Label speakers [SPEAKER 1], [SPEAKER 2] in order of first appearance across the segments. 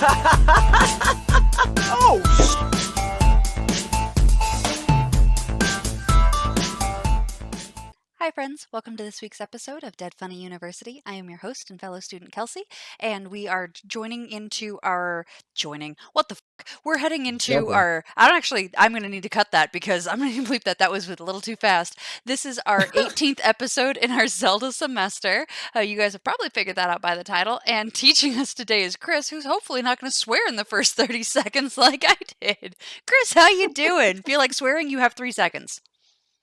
[SPEAKER 1] Oh,
[SPEAKER 2] Hi friends, welcome to this week's episode of Dead Funny University. I am your host and fellow student Kelsey, and we are we're heading into
[SPEAKER 1] jumping.
[SPEAKER 2] I'm going to need to cut that because I'm going to bleep that. That was a little too fast. This is our 18th episode in our Zelda semester. You guys have probably figured that out by the title, and teaching us today is Chris, who's hopefully not going to swear in the first 30 seconds like I did. Chris, how you doing? Feel like swearing? You have 3 seconds.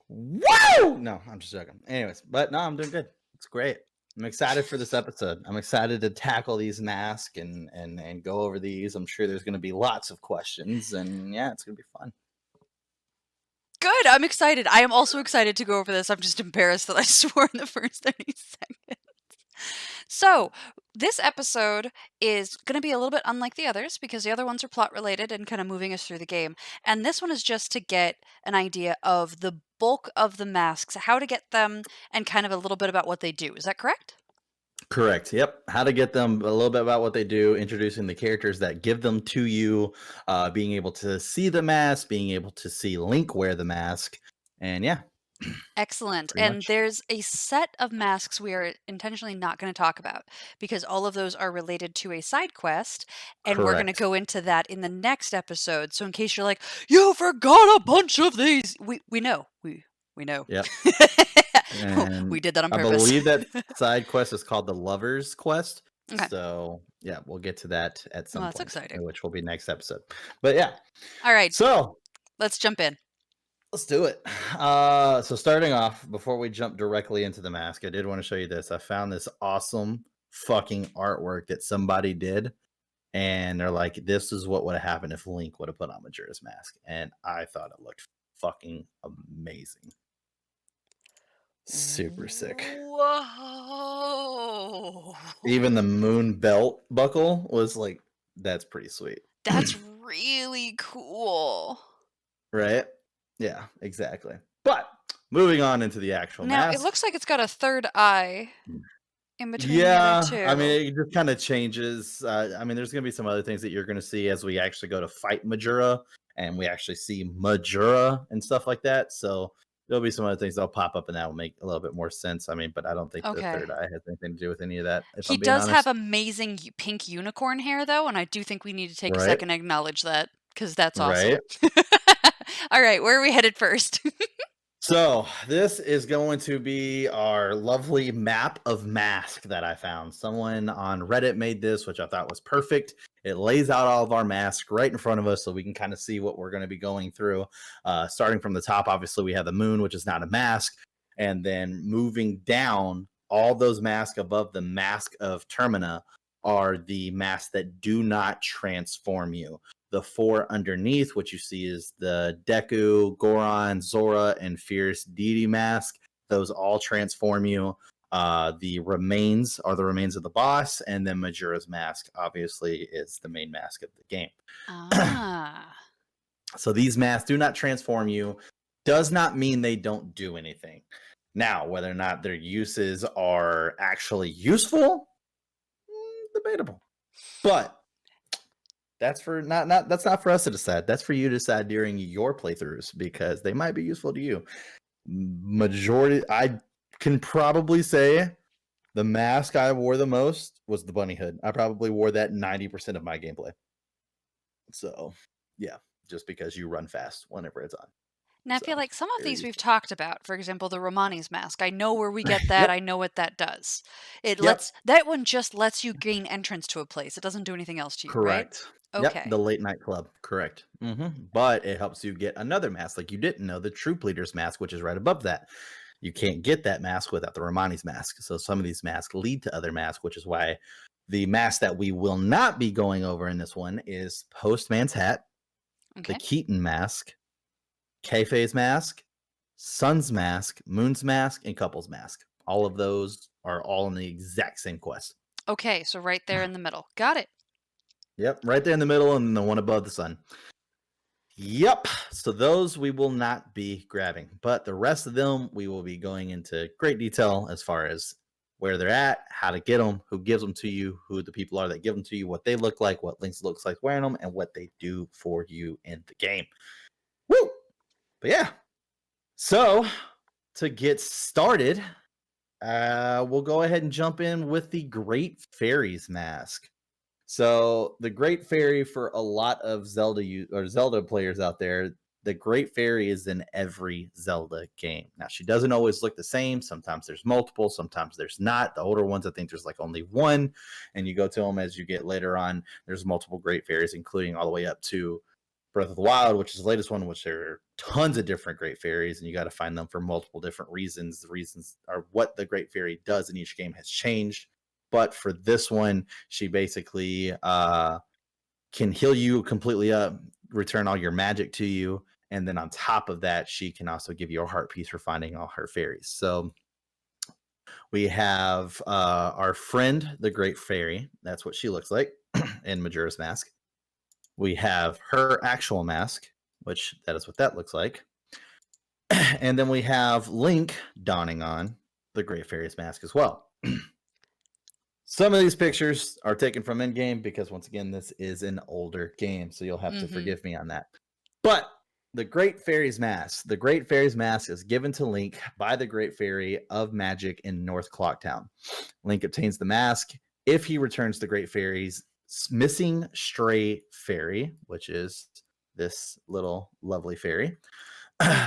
[SPEAKER 1] Woo! No, I'm just joking. Anyways, but no, I'm doing good. It's great. I'm excited for this episode. I'm excited to tackle these masks and go over these. I'm sure there's going to be lots of questions, and yeah, it's going to be fun.
[SPEAKER 2] Good. I'm excited. I am also excited to go over this. I'm just embarrassed that I swore in the first 30 seconds. So, this episode is going to be a little bit unlike the others because the other ones are plot related and kind of moving us through the game. And this one is just to get an idea of the bulk of the masks, how to get them, and kind of a little bit about what they do. Is that correct?
[SPEAKER 1] Correct. Yep. How to get them, a little bit about what they do, introducing the characters that give them to you, being able to see the mask, being able to see Link wear the mask, and yeah.
[SPEAKER 2] Excellent.
[SPEAKER 1] Pretty
[SPEAKER 2] And
[SPEAKER 1] much.
[SPEAKER 2] there's a set of masks we are intentionally not going to talk about because all of those are related to a side quest, and we're going to
[SPEAKER 1] Correct.
[SPEAKER 2] go into that in the next episode. So in case you're like, you forgot a bunch of these, we know. We know.
[SPEAKER 1] Yep.
[SPEAKER 2] We
[SPEAKER 1] And
[SPEAKER 2] did that on
[SPEAKER 1] I
[SPEAKER 2] purpose.
[SPEAKER 1] believe that side quest is called the Lover's Quest.
[SPEAKER 2] Okay.
[SPEAKER 1] So yeah, we'll get to that at some
[SPEAKER 2] Well, that's
[SPEAKER 1] point,
[SPEAKER 2] exciting.
[SPEAKER 1] which will be next episode. But yeah,
[SPEAKER 2] All right,
[SPEAKER 1] so
[SPEAKER 2] let's jump in.
[SPEAKER 1] let's do it. So starting off, before we jump directly into the mask, I did want to show you this. I found this awesome fucking artwork that somebody did, and they're like, "This is what would have happened if Link would have put on Majora's Mask," and I thought it looked fucking amazing. Super sick.
[SPEAKER 2] Whoa.
[SPEAKER 1] Even the moon belt buckle was like, that's pretty sweet.
[SPEAKER 2] That's really cool.
[SPEAKER 1] Right? Yeah, exactly. But moving on into the actual
[SPEAKER 2] Now,
[SPEAKER 1] mask.
[SPEAKER 2] it looks like it's got a third eye in between the
[SPEAKER 1] Yeah,
[SPEAKER 2] other two.
[SPEAKER 1] I mean, it just kind of changes. I mean, there's going to be some other things that you're going to see as we actually go to fight Majora and we actually see Majora and stuff like that. So there'll be some other things that'll pop up and that will make a little bit more sense. I mean, but I don't think the
[SPEAKER 2] Okay.
[SPEAKER 1] third eye has anything to do with any of that, if
[SPEAKER 2] He
[SPEAKER 1] I'm being
[SPEAKER 2] does
[SPEAKER 1] honest.
[SPEAKER 2] have amazing pink unicorn hair, though, and I do think we need to take a
[SPEAKER 1] Right?
[SPEAKER 2] second to acknowledge that, because that's awesome.
[SPEAKER 1] Right?
[SPEAKER 2] All right, where are we headed first?
[SPEAKER 1] So this is going to be our lovely map of mask that I found. Someone on Reddit made this, which I thought was perfect. It lays out all of our masks right in front of us so we can kind of see what we're going to be going through. Starting from the top, obviously, we have the moon, which is not a mask. And then moving down, all those masks above the mask of Termina are the masks that do not transform you. The 4 underneath, what you see is the Deku, Goron, Zora, and Fierce Deity Mask. Those all transform you. The remains are the remains of the boss, and then Majora's Mask, obviously, is the main mask of the game.
[SPEAKER 2] Ah.
[SPEAKER 1] So these masks do not transform you. Does not mean they don't do anything. Now, whether or not their uses are actually useful, debatable. But that's for that's not for us to decide. That's for you to decide during your playthroughs because they might be useful to you. Majority, I can probably say the mask I wore the most was the bunny hood. I probably wore that 90% of my gameplay. So, yeah, just because you run fast whenever it's on.
[SPEAKER 2] Now, I
[SPEAKER 1] So,
[SPEAKER 2] feel like some of
[SPEAKER 1] very
[SPEAKER 2] these we've
[SPEAKER 1] useful.
[SPEAKER 2] talked about. For example, the Romani's mask. I know where we get that.
[SPEAKER 1] Yep.
[SPEAKER 2] I know what that does. It
[SPEAKER 1] Yep.
[SPEAKER 2] that one just lets you gain entrance to a place. It doesn't do anything else to you, right?
[SPEAKER 1] Correct. Yep,
[SPEAKER 2] Okay.
[SPEAKER 1] the late night club. Correct. But it helps you get another mask, like you didn't know, the Troop Leader's mask, which is right above that. You can't get that mask without the Romani's mask. So some of these masks lead to other masks, which is why the mask that we will not be going over in this one is Postman's hat,
[SPEAKER 2] Okay.
[SPEAKER 1] the Keaton mask, Kayfae's mask, Sun's mask, Moon's mask, and Couple's mask. All of those are all in the exact same quest.
[SPEAKER 2] Okay, so right there in the middle. Got it.
[SPEAKER 1] Yep, right there in the middle and the one above the sun. Yep, so those we will not be grabbing, but the rest of them we will be going into great detail as far as where they're at, how to get them, who gives them to you, who the people are that give them to you, what they look like, what Lynx looks like wearing them, and what they do for you in the game. Woo! But yeah. So to get started, we'll go ahead and jump in with the Great Fairies Mask. So the Great Fairy, for a lot of Zelda players out there, the Great Fairy is in every Zelda game. Now, she doesn't always look the same. Sometimes there's multiple, sometimes there's not. The older ones, I think there's like only one, and you go to them as you get later on. There's multiple Great Fairies, including all the way up to Breath of the Wild, which is the latest one, which there are tons of different Great Fairies, and you got to find them for multiple different reasons. The reasons are what the Great Fairy does in each game has changed. But for this one, she basically can heal you completely up, return all your magic to you, and then on top of that, she can also give you a heart piece for finding all her fairies. So we have our friend, the Great Fairy. That's what she looks like in Majora's Mask. We have her actual mask, which that is what that looks like. And then we have Link donning on the Great Fairy's mask as well. Some of these pictures are taken from in-game because, once again, this is an older game, so you'll have to forgive me on that. But the Great Fairy's Mask. The Great Fairy's Mask is given to Link by the Great Fairy of Magic in North Clocktown. Link obtains the mask if he returns the Great Fairy's missing stray fairy, which is this little lovely fairy.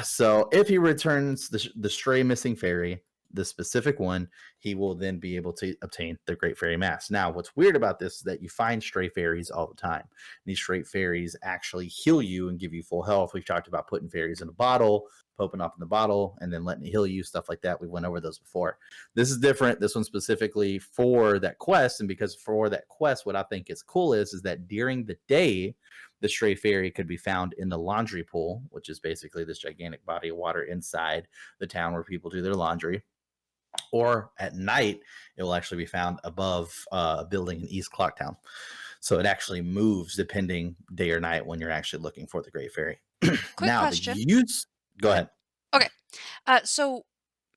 [SPEAKER 1] So if he returns the stray missing fairy, the specific one, he will then be able to obtain the Great Fairy Mask. Now, what's weird about this is that you find stray fairies all the time. These stray fairies actually heal you and give you full health. We've talked about putting fairies in a bottle, popping up in the bottle, and then letting it heal you, stuff like that. We went over those before. This is different. This one's specifically for that quest, and because for that quest, what I think is cool is that during the day, the stray fairy could be found in the laundry pool, which is basically this gigantic body of water inside the town where people do their laundry. Or at night, it will actually be found above a building in East Clocktown. So it actually moves depending day or night when you're actually looking for the Great Fairy.
[SPEAKER 2] Quick question.
[SPEAKER 1] Go ahead.
[SPEAKER 2] Okay. So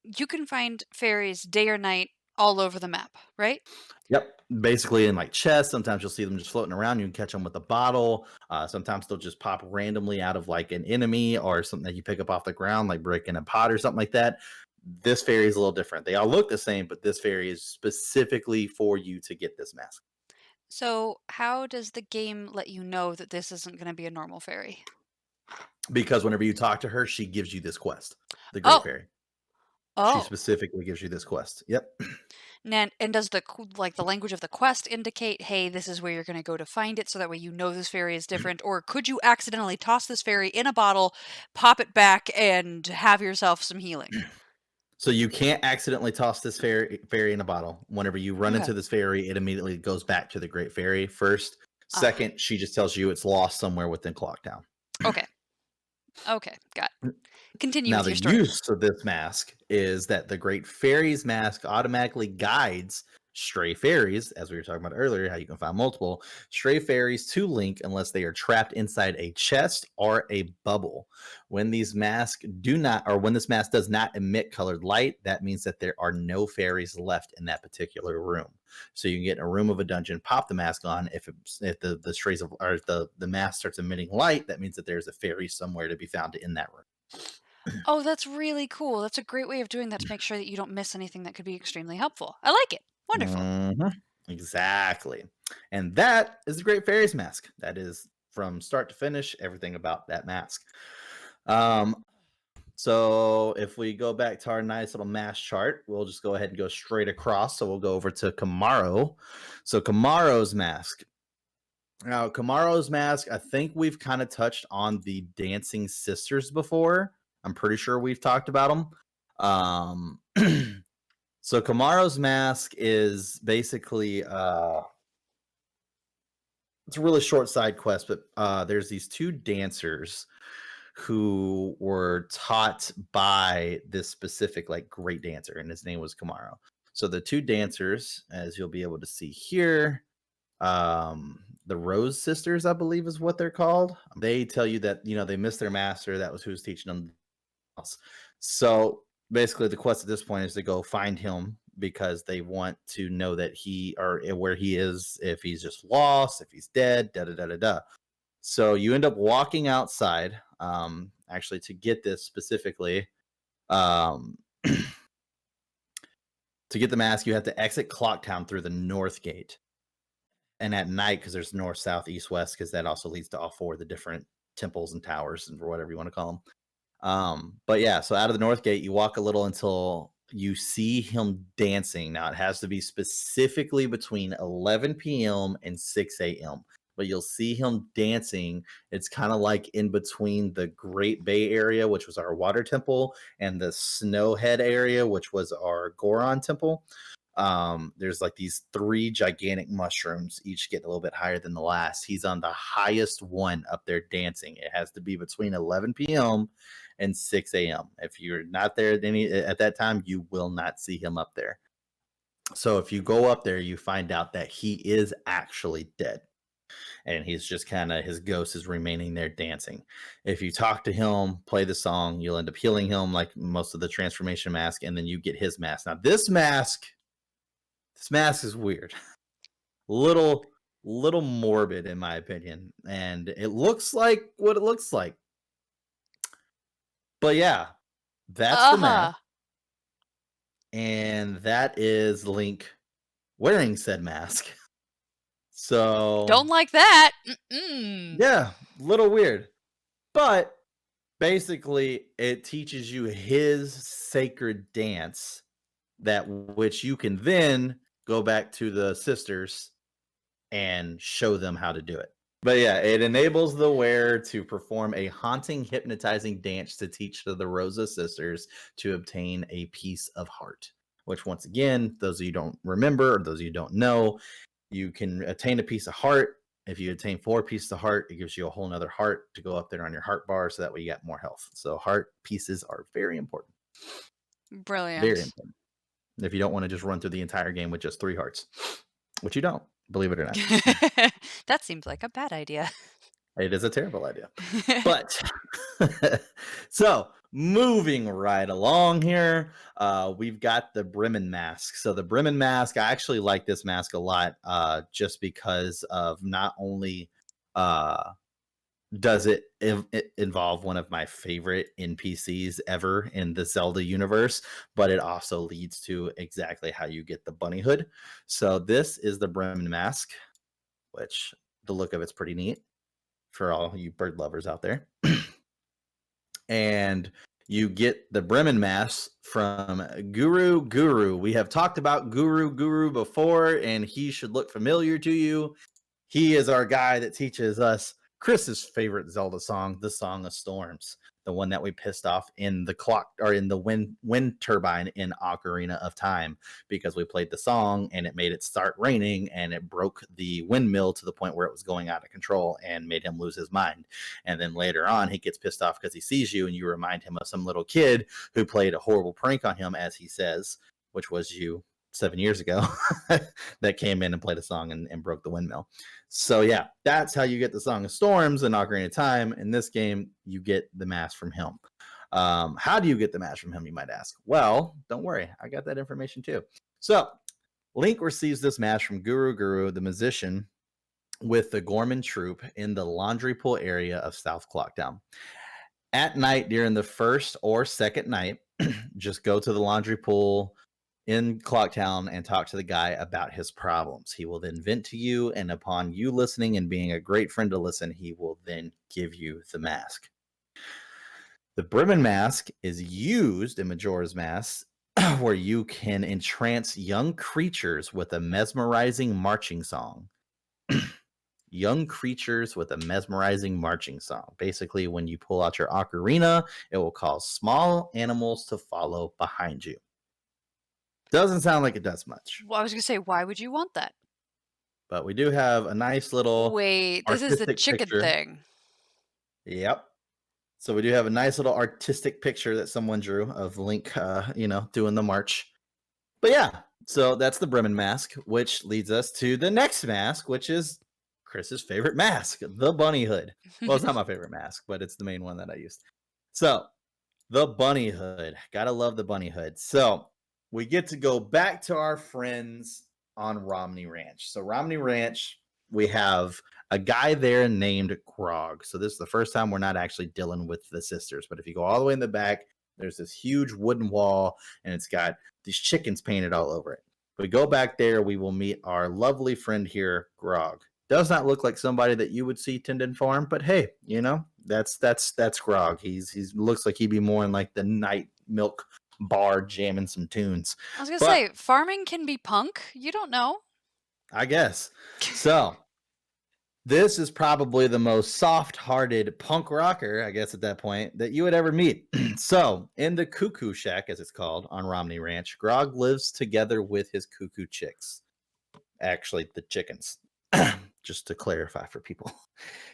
[SPEAKER 2] you can find fairies day or night all over the map, right?
[SPEAKER 1] Yep. Basically in like chests. Sometimes you'll see them just floating around. You can catch them with a bottle. Sometimes they'll just pop randomly out of like an enemy or something that you pick up off the ground, like brick in a pot or something like that. This fairy is a little different. They all look the same, but this fairy is specifically for you to get this mask.
[SPEAKER 2] So how does the game let you know that this isn't going to be a normal fairy?
[SPEAKER 1] Because whenever you talk to her, she gives you this quest, the Great Fairy. She
[SPEAKER 2] Oh.
[SPEAKER 1] specifically gives you this quest. Yep.
[SPEAKER 2] And does the language of the quest indicate, hey, this is where you're going to go to find it, so that way you know this fairy is different? Or could you accidentally toss this fairy in a bottle, pop it back, and have yourself some healing?
[SPEAKER 1] So you can't accidentally toss this fairy in a bottle. Whenever you run into this fairy, it immediately goes back to the Great Fairy first. Second, she just tells you it's lost somewhere within Clocktown.
[SPEAKER 2] Okay. Okay, got it. Continue
[SPEAKER 1] Now,
[SPEAKER 2] with
[SPEAKER 1] the
[SPEAKER 2] your story.
[SPEAKER 1] use of this mask is that the Great Fairy's mask automatically guides stray fairies, as we were talking about earlier, how you can find multiple stray fairies to Link unless they are trapped inside a chest or a bubble. When these masks when this mask does not emit colored light, that means that there are no fairies left in that particular room. So you can get in a room of a dungeon, pop the mask on. If the strays or the mask starts emitting light, that means that there's a fairy somewhere to be found in that room.
[SPEAKER 2] Oh, that's really cool. That's a great way of doing that to make sure that you don't miss anything that could be extremely helpful. I like it. Wonderful.
[SPEAKER 1] Mhm. Exactly. And that is the Great Fairies Mask. That is from start to finish, everything about that mask. So if we go back to our nice little mask chart, we'll just go ahead and go straight across. So we'll go over to Camaro. So Camaros Mask. Now, Camaros Mask, I think we've kind of touched on the Dancing Sisters before. I'm pretty sure we've talked about them. So Camaros Mask is basically it's a really short side quest, but there's these two dancers who were taught by this specific like great dancer, and his name was Camaro. So the two dancers, as you'll be able to see here, the Rose Sisters, I believe is what they're called. They tell you that they missed their master. That was who's teaching them else. So basically, the quest at this point is to go find him because they want to know that he or where he is, if he's just lost, if he's dead, da da da da da. So you end up walking outside. Actually, to get this specifically, um, to get the mask, you have to exit Clocktown through the north gate. And at night, because there's north, south, east, west, because that also leads to all four of the different temples and towers, and or whatever you want to call them. But yeah, so out of the north gate, you walk a little until you see him dancing. Now it has to be specifically between 11 p.m. and 6 a.m. But you'll see him dancing. It's kind of like in between the Great Bay area, which was our water temple, and the Snowhead area, which was our Goron temple. There's like these three gigantic mushrooms, each getting a little bit higher than the last. He's on the highest one up there dancing. It has to be between 11 p.m. and 6 a.m. If you're not there at that time, you will not see him up there. So if you go up there, you find out that he is actually dead. And he's just kind of, his ghost is remaining there dancing. If you talk to him, play the song, you'll end up healing him like most of the transformation mask, and then you get his mask. Now this mask is weird. little morbid in my opinion, and it looks like what it looks like. But yeah, that's the mask. And that is Link wearing said mask. So
[SPEAKER 2] don't like that.
[SPEAKER 1] Yeah, little weird. But basically it teaches you his sacred dance, that which you can then go back to the sisters and show them how to do it. But yeah, it enables the wearer to perform a haunting, hypnotizing dance to teach the Rosa sisters to obtain a piece of heart. Which, once again, those of you don't remember, or those of you don't know, you can attain a piece of heart. If you attain 4 pieces of heart, it gives you a whole nother heart to go up there on your heart bar, so that way you get more health. So heart pieces are very important.
[SPEAKER 2] Brilliant.
[SPEAKER 1] Very important. If you don't want to just run through the entire game with just 3 hearts, which you don't, believe it or not.
[SPEAKER 2] That seems like a bad idea.
[SPEAKER 1] It is a terrible idea. But so moving right along here, we've got the Bremen Mask. So the Bremen Mask, I actually like this mask a lot, just because of not only does it involve one of my favorite NPCs ever in the Zelda universe, but it also leads to exactly how you get the bunny hood. So this is the Bremen Mask, which the look of it's pretty neat for all you bird lovers out there. And you get the Bremen Mask from Guru. We have talked about Guru before, and he should look familiar to you. He is our guy that teaches us Chris's favorite Zelda song, the Song of Storms, the one that we pissed off in the clock, or in the wind turbine in Ocarina of Time, because we played the song and it made it start raining and it broke the windmill to the point where it was going out of control and made him lose his mind. And then later on, he gets pissed off because he sees you and you remind him of some little kid who played a horrible prank on him, as he says, which was you 7 years ago, that came in and played a song and broke the windmill. So yeah, that's how you get the Song of Storms in Ocarina of Time. In this game, you get the mask from him. How do you get the mask from him, you might ask? Well, don't worry, I got that information too. So Link receives this mask from Guru, the musician, with the Gorman troupe in the laundry pool area of South Clocktown. At night, during the first or second night, just go to the laundry pool in Clocktown and talk to the guy about his problems. He will then vent to you, and upon you listening and being a great friend to listen, he will then give you the mask. The Bremen Mask is used in Majora's Mask, where you can entrance young creatures with a mesmerizing marching song. Young creatures with a mesmerizing marching song. Basically, when you pull out your ocarina, it will cause small animals to follow behind you. Doesn't sound like it does much.
[SPEAKER 2] Well, I was going to say, why would you want that?
[SPEAKER 1] But we do have a nice little
[SPEAKER 2] Wait, this is the chicken
[SPEAKER 1] picture.
[SPEAKER 2] thing.
[SPEAKER 1] Yep. So we do have a nice little artistic picture that someone drew of Link, doing the march. But yeah, so that's the Bremen Mask, which leads us to the next mask, which is Chris's favorite mask, the bunny hood. Well, it's not my favorite mask, but it's the main one that I used. So the bunny hood. Gotta love the bunny hood. So we get to go back to our friends on Romney Ranch. So Romney Ranch, we have a guy there named Grog. So this is the first time we're not actually dealing with the sisters. But if you go all the way in the back, there's this huge wooden wall, and it's got these chickens painted all over it. We go back there, we will meet our lovely friend here, Grog. Does not look like somebody that you would see tending farm, but hey, you know, that's Grog. He's looks like he'd be more in like the night milk bar jamming some tunes.
[SPEAKER 2] I was gonna
[SPEAKER 1] But
[SPEAKER 2] say, farming can be punk. You don't know.
[SPEAKER 1] I guess. So this is probably the most soft-hearted punk rocker, I guess at that point, that you would ever meet. So in the Cuckoo Shack, as it's called, on Romney Ranch, Grog lives together with his cuckoo chicks. Actually, the chickens. Just to clarify for people.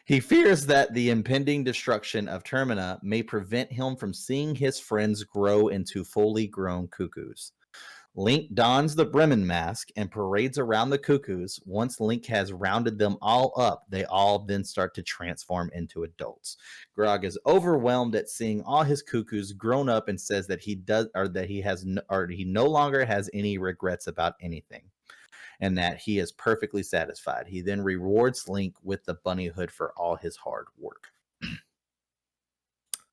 [SPEAKER 1] He fears that the impending destruction of Termina may prevent him from seeing his friends grow into fully grown cuckoos. Link dons the Bremen Mask and parades around the cuckoos. Once Link has rounded them all up, they all then start to transform into adults. Grog is overwhelmed at seeing all his cuckoos grown up and says that he no longer has any regrets about anything, and that he is perfectly satisfied. He then rewards Link with the bunny hood for all his hard work.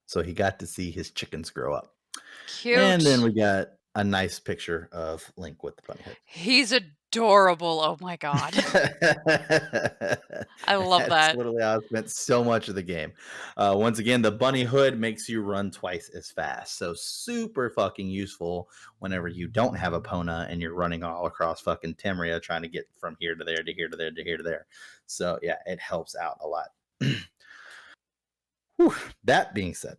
[SPEAKER 1] So he got to see his chickens grow up.
[SPEAKER 2] Cute.
[SPEAKER 1] And then we got a nice picture of Link with the bunny hood.
[SPEAKER 2] He's adorable. Oh my god. I love
[SPEAKER 1] That's
[SPEAKER 2] that.
[SPEAKER 1] literally how I spent so much of the game. Once again, the bunny hood makes you run twice as fast. So super fucking useful whenever you don't have a Pona and you're running all across fucking Temria trying to get from here to there to here to there to here to there. So yeah, it helps out a lot. Whew. That being said,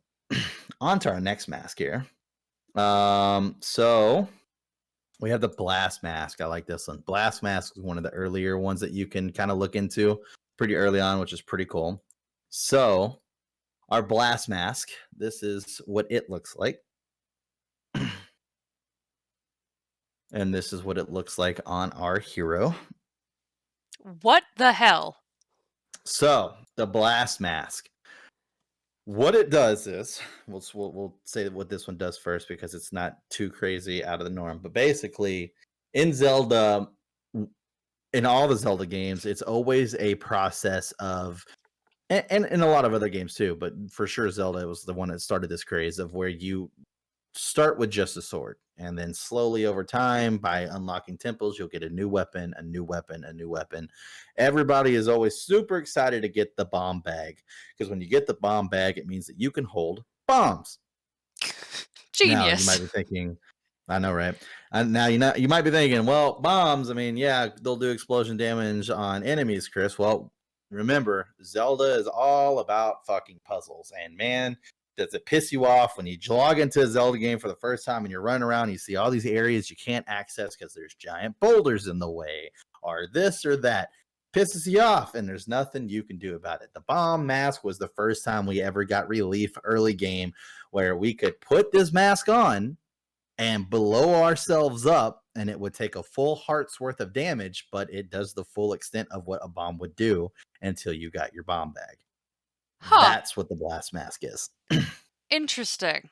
[SPEAKER 1] on to our next mask here. So we have the Blast Mask. I like this one. Blast Mask is one of the earlier ones that you can kind of look into pretty early on, which is pretty cool. So our Blast Mask, this is what it looks like. And this is what it looks like on our hero.
[SPEAKER 2] What the hell?
[SPEAKER 1] So the Blast Mask. What it does is, we'll say what this one does first because it's not too crazy out of the norm. But basically, in Zelda, in all the Zelda games, it's always a process of, and in a lot of other games too, but for sure Zelda was the one that started this craze of where you start with just a sword, and then slowly over time, by unlocking temples, you'll get a new weapon, a new weapon, a new weapon. Everybody is always super excited to get the bomb bag, because when you get the bomb bag, it means that you can hold bombs. Now you might
[SPEAKER 2] Genius.
[SPEAKER 1] be thinking, I know, right? And now you might be thinking, well, bombs, I mean, yeah, they'll do explosion damage on enemies, Chris. Well, remember, Zelda is all about fucking puzzles, and man, does it piss you off when you log into a Zelda game for the first time and you're running around and you see all these areas you can't access because there's giant boulders in the way, or this or that. Pisses you off, and there's nothing you can do about it. The bomb mask was the first time we ever got relief early game where we could put this mask on and blow ourselves up, and it would take a full heart's worth of damage, but it does the full extent of what a bomb would do until you got your bomb bag.
[SPEAKER 2] Huh.
[SPEAKER 1] That's what the Blast Mask is.
[SPEAKER 2] Interesting.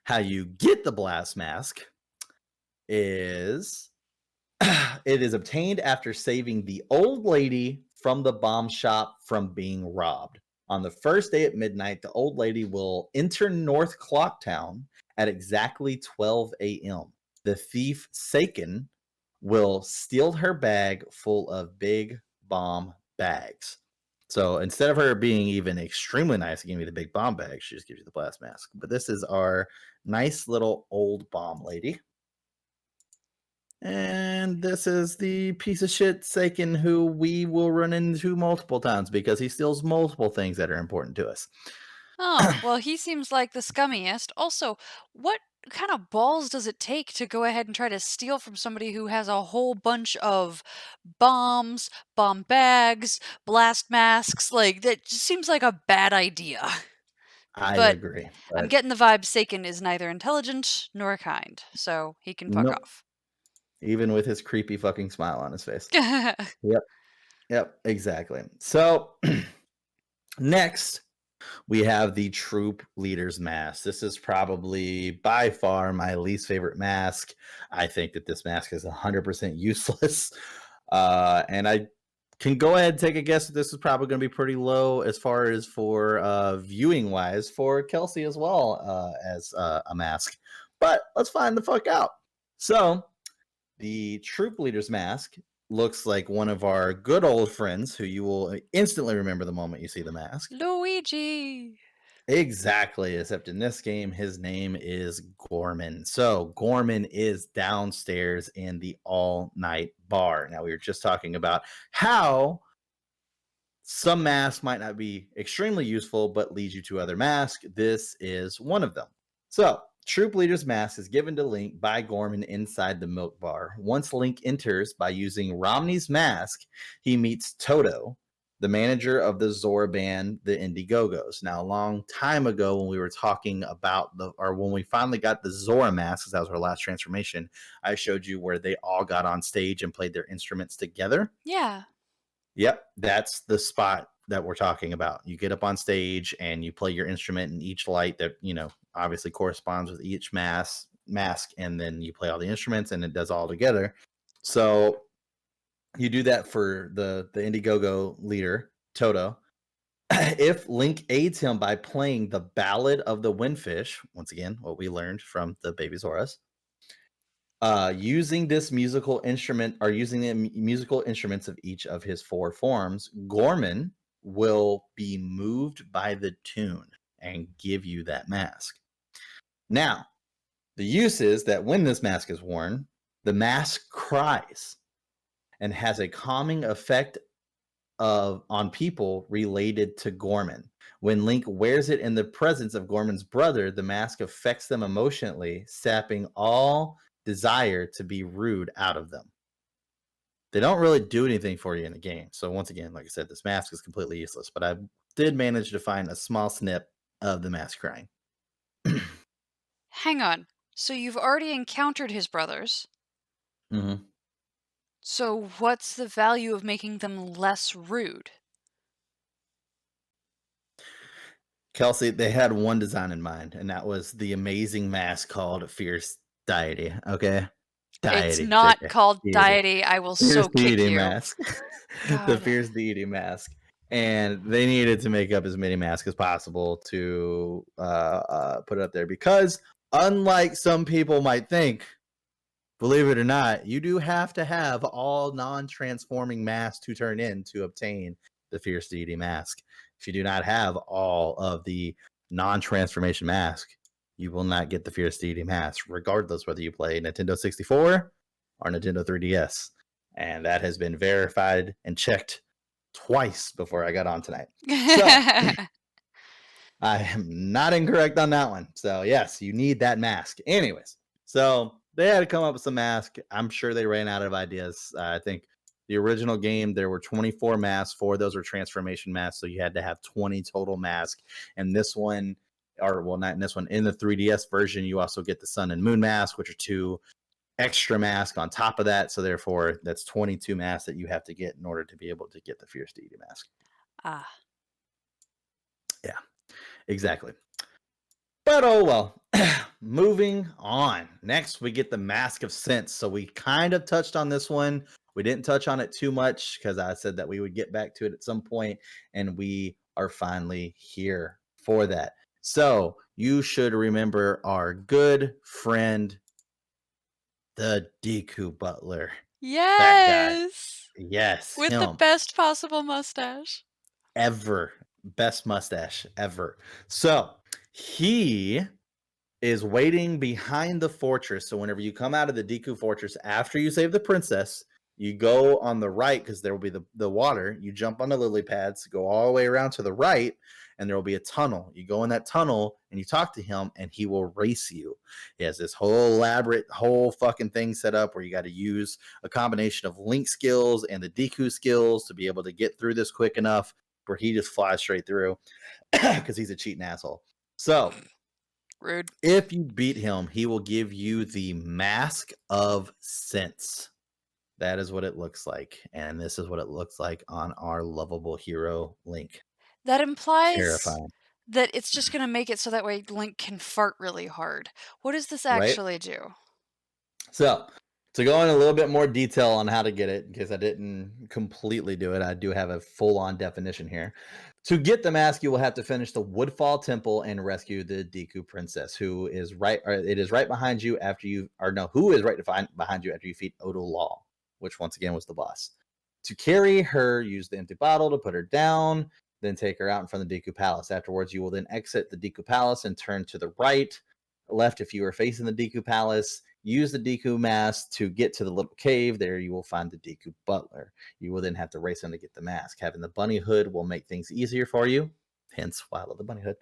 [SPEAKER 1] How you get the Blast Mask is it is obtained after saving the old lady from the bomb shop from being robbed. On the first day at midnight, the old lady will enter North Clocktown at exactly 12 a.m. The thief, Saken, will steal her bag full of big bomb bags. So instead of her being even extremely nice and giving you the big bomb bag, she just gives you the Blast Mask. But this is our nice little old bomb lady. And this is the piece of shit Saken who we will run into multiple times because he steals multiple things that are important to us.
[SPEAKER 2] Oh, well, he seems like the scummiest. Also, what kind of balls does it take to go ahead and try to steal from somebody who has a whole bunch of bombs, bomb bags, blast masks? Like, that just seems like a bad idea.
[SPEAKER 1] I
[SPEAKER 2] But
[SPEAKER 1] agree.
[SPEAKER 2] I'm
[SPEAKER 1] But
[SPEAKER 2] getting the vibe Saken is neither intelligent nor kind, so he can fuck
[SPEAKER 1] nope.
[SPEAKER 2] off.
[SPEAKER 1] Even with his creepy fucking smile on his face. Yep. Yep. Exactly. So next, We have the Troop Leader's Mask. This is probably by far my least favorite mask. I think that this mask is 100% useless. And I can go ahead and take a guess that this is probably going to be pretty low as far as for viewing wise for Kelsey as well as a mask. But let's find the fuck out. So, the Troop Leader's Mask looks like one of our good old friends who you will instantly remember the moment you see the mask.
[SPEAKER 2] Luigi.
[SPEAKER 1] Exactly, except in this game, his name is Gorman. So Gorman is downstairs in the all-night bar. Now, we were just talking about how some masks might not be extremely useful, but lead you to other masks. This is one of them. So, Troop Leader's Mask is given to Link by Gorman inside the milk bar. Once Link enters by using Romney's mask, he meets Toto, the manager of the Zora band, the Indiegogos. Now, a long time ago, when we were talking about when we finally got the Zora mask, because that was our last transformation, I showed you where they all got on stage and played their instruments together.
[SPEAKER 2] Yeah.
[SPEAKER 1] Yep, that's the spot that we're talking about. You get up on stage and you play your instrument, and each light that, obviously corresponds with each mask, and then you play all the instruments and it does all together. So you do that for the Indiegogo leader, Toto. If Link aids him by playing the Ballad of the Windfish, once again, what we learned from the Baby Zoras, using this musical instrument or using the musical instruments of each of his four forms, Gorman will be moved by the tune and give you that mask. Now, the use is that when this mask is worn, the mask cries and has a calming effect on people related to Gorman. When Link wears it in the presence of Gorman's brother, the mask affects them emotionally, sapping all desire to be rude out of them. They don't really do anything for you in the game. So once again, like I said, this mask is completely useless, but I did manage to find a small snip of the mask crying.
[SPEAKER 2] Hang on. So you've already encountered his brothers.
[SPEAKER 1] Mm-hmm.
[SPEAKER 2] So what's the value of making them less rude?
[SPEAKER 1] Kelsey, they had one design in mind, and that was the amazing mask called Fierce Deity. Okay,
[SPEAKER 2] It's
[SPEAKER 1] Deity,
[SPEAKER 2] not called
[SPEAKER 1] deity,
[SPEAKER 2] deity. I will
[SPEAKER 1] Fierce
[SPEAKER 2] so kick
[SPEAKER 1] Deity
[SPEAKER 2] you.
[SPEAKER 1] mask, the
[SPEAKER 2] God.
[SPEAKER 1] Fierce Deity mask, and they needed to make up as many masks as possible to put it up there because, unlike some people might think, believe it or not, you do have to have all non-transforming masks to turn in to obtain the Fierce Deity mask. If you do not have all of the non-transformation mask, you will not get the Fierce Deity mask, regardless whether you play Nintendo 64 or Nintendo 3DS. And that has been verified and checked twice before I got on tonight. So I am not incorrect on that one. So yes, you need that mask. Anyways, so they had to come up with some mask. I'm sure they ran out of ideas. I think the original game there were 24 masks. 4 of those were transformation masks, so you had to have 20 total masks. And this one, or well, not in this one, in the 3DS version, you also get the Sun and Moon mask, which are 2 extra masks on top of that. So therefore, that's 22 masks that you have to get in order to be able to get the Fierce Deity mask.
[SPEAKER 2] Ah.
[SPEAKER 1] Yeah, exactly. But oh well. Moving on. Next, we get the Mask of Sense. So we kind of touched on this one. We didn't touch on it too much because I said that we would get back to it at some point, and we are finally here for that. So you should remember our good friend, the Deku Butler. That guy.
[SPEAKER 2] Yes.
[SPEAKER 1] Yes,
[SPEAKER 2] With the
[SPEAKER 1] him.
[SPEAKER 2] best possible mustache.
[SPEAKER 1] Ever. Best mustache ever. So he is waiting behind the fortress. So whenever you come out of the Deku fortress after you save the princess, you go on the right because there will be the water. You jump on the lily pads, go all the way around to the right, and there will be a tunnel. You go in that tunnel and you talk to him, and he will race you. He has this whole elaborate, whole fucking thing set up where you got to use a combination of Link skills and the Deku skills to be able to get through this quick enough where he just flies straight through because he's a cheating asshole. So
[SPEAKER 2] Rude.
[SPEAKER 1] if you beat him, he will give you the Mask of Sense. That is what it looks like. And this is what it looks like on our lovable hero, Link.
[SPEAKER 2] That implies
[SPEAKER 1] Terrifying.
[SPEAKER 2] that it's just gonna make it so that way Link can fart really hard. What does this
[SPEAKER 1] right?
[SPEAKER 2] actually do?
[SPEAKER 1] So, to go in a little bit more detail on how to get it, because I didn't completely do it, I do have a full on definition here. To get the mask, you will have to finish the Woodfall Temple and rescue the Deku Princess, who is right, or it is right behind you after you, or no, who is right behind you after you defeat Odo Law, which once again was the boss. To carry her, use the empty bottle to put her down, then take her out in front of the Deku Palace. Afterwards, you will then exit the Deku Palace and turn to the right, left if you are facing the Deku Palace. Use the Deku mask to get to the little cave. There you will find the Deku Butler. You will then have to race him to get the mask. Having the bunny hood will make things easier for you. Hence why I love the bunny hood.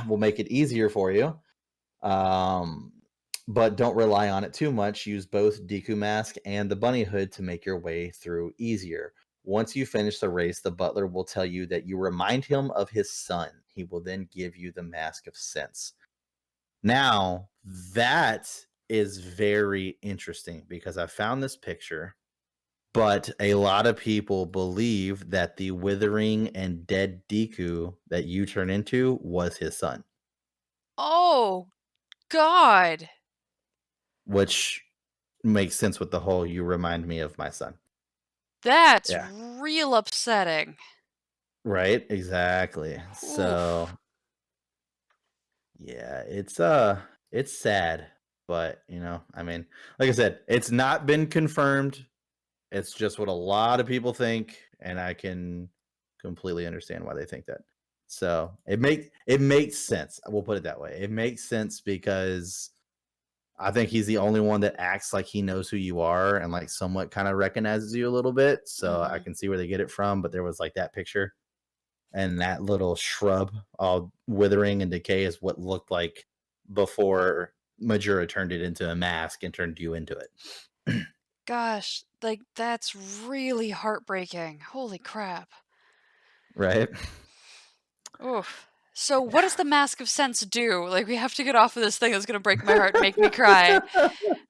[SPEAKER 1] Will make it easier for you. But don't rely on it too much. Use both Deku mask and the bunny hood to make your way through easier. Once you finish the race, the butler will tell you that you remind him of his son. He will then give you the Mask of Sense. Now, that is very interesting because I found this picture, but a lot of people believe that the withering and dead Deku that you turn into was his son,
[SPEAKER 2] Oh, God.
[SPEAKER 1] which makes sense with the whole "you remind me of my son."
[SPEAKER 2] That's
[SPEAKER 1] Yeah.
[SPEAKER 2] real upsetting.
[SPEAKER 1] Right? Exactly. So,
[SPEAKER 2] Oof.
[SPEAKER 1] yeah, it's sad, but I mean, like I said, it's not been confirmed. It's just what a lot of people think, and I can completely understand why they think that. So it makes sense. We'll put it that way. It makes sense because I think he's the only one that acts like he knows who you are and like somewhat kind of recognizes you a little bit. So I
[SPEAKER 2] Mhm.
[SPEAKER 1] can see where they get it from. But there was like that picture and that little shrub all withering and decay is what looked like before Majora turned it into a mask and turned you into it.
[SPEAKER 2] Gosh, like, that's really heartbreaking. Holy crap.
[SPEAKER 1] Right?
[SPEAKER 2] Oof. So what does the Mask of Sense do? Like, we have to get off of this thing that's gonna break my heart and make me cry.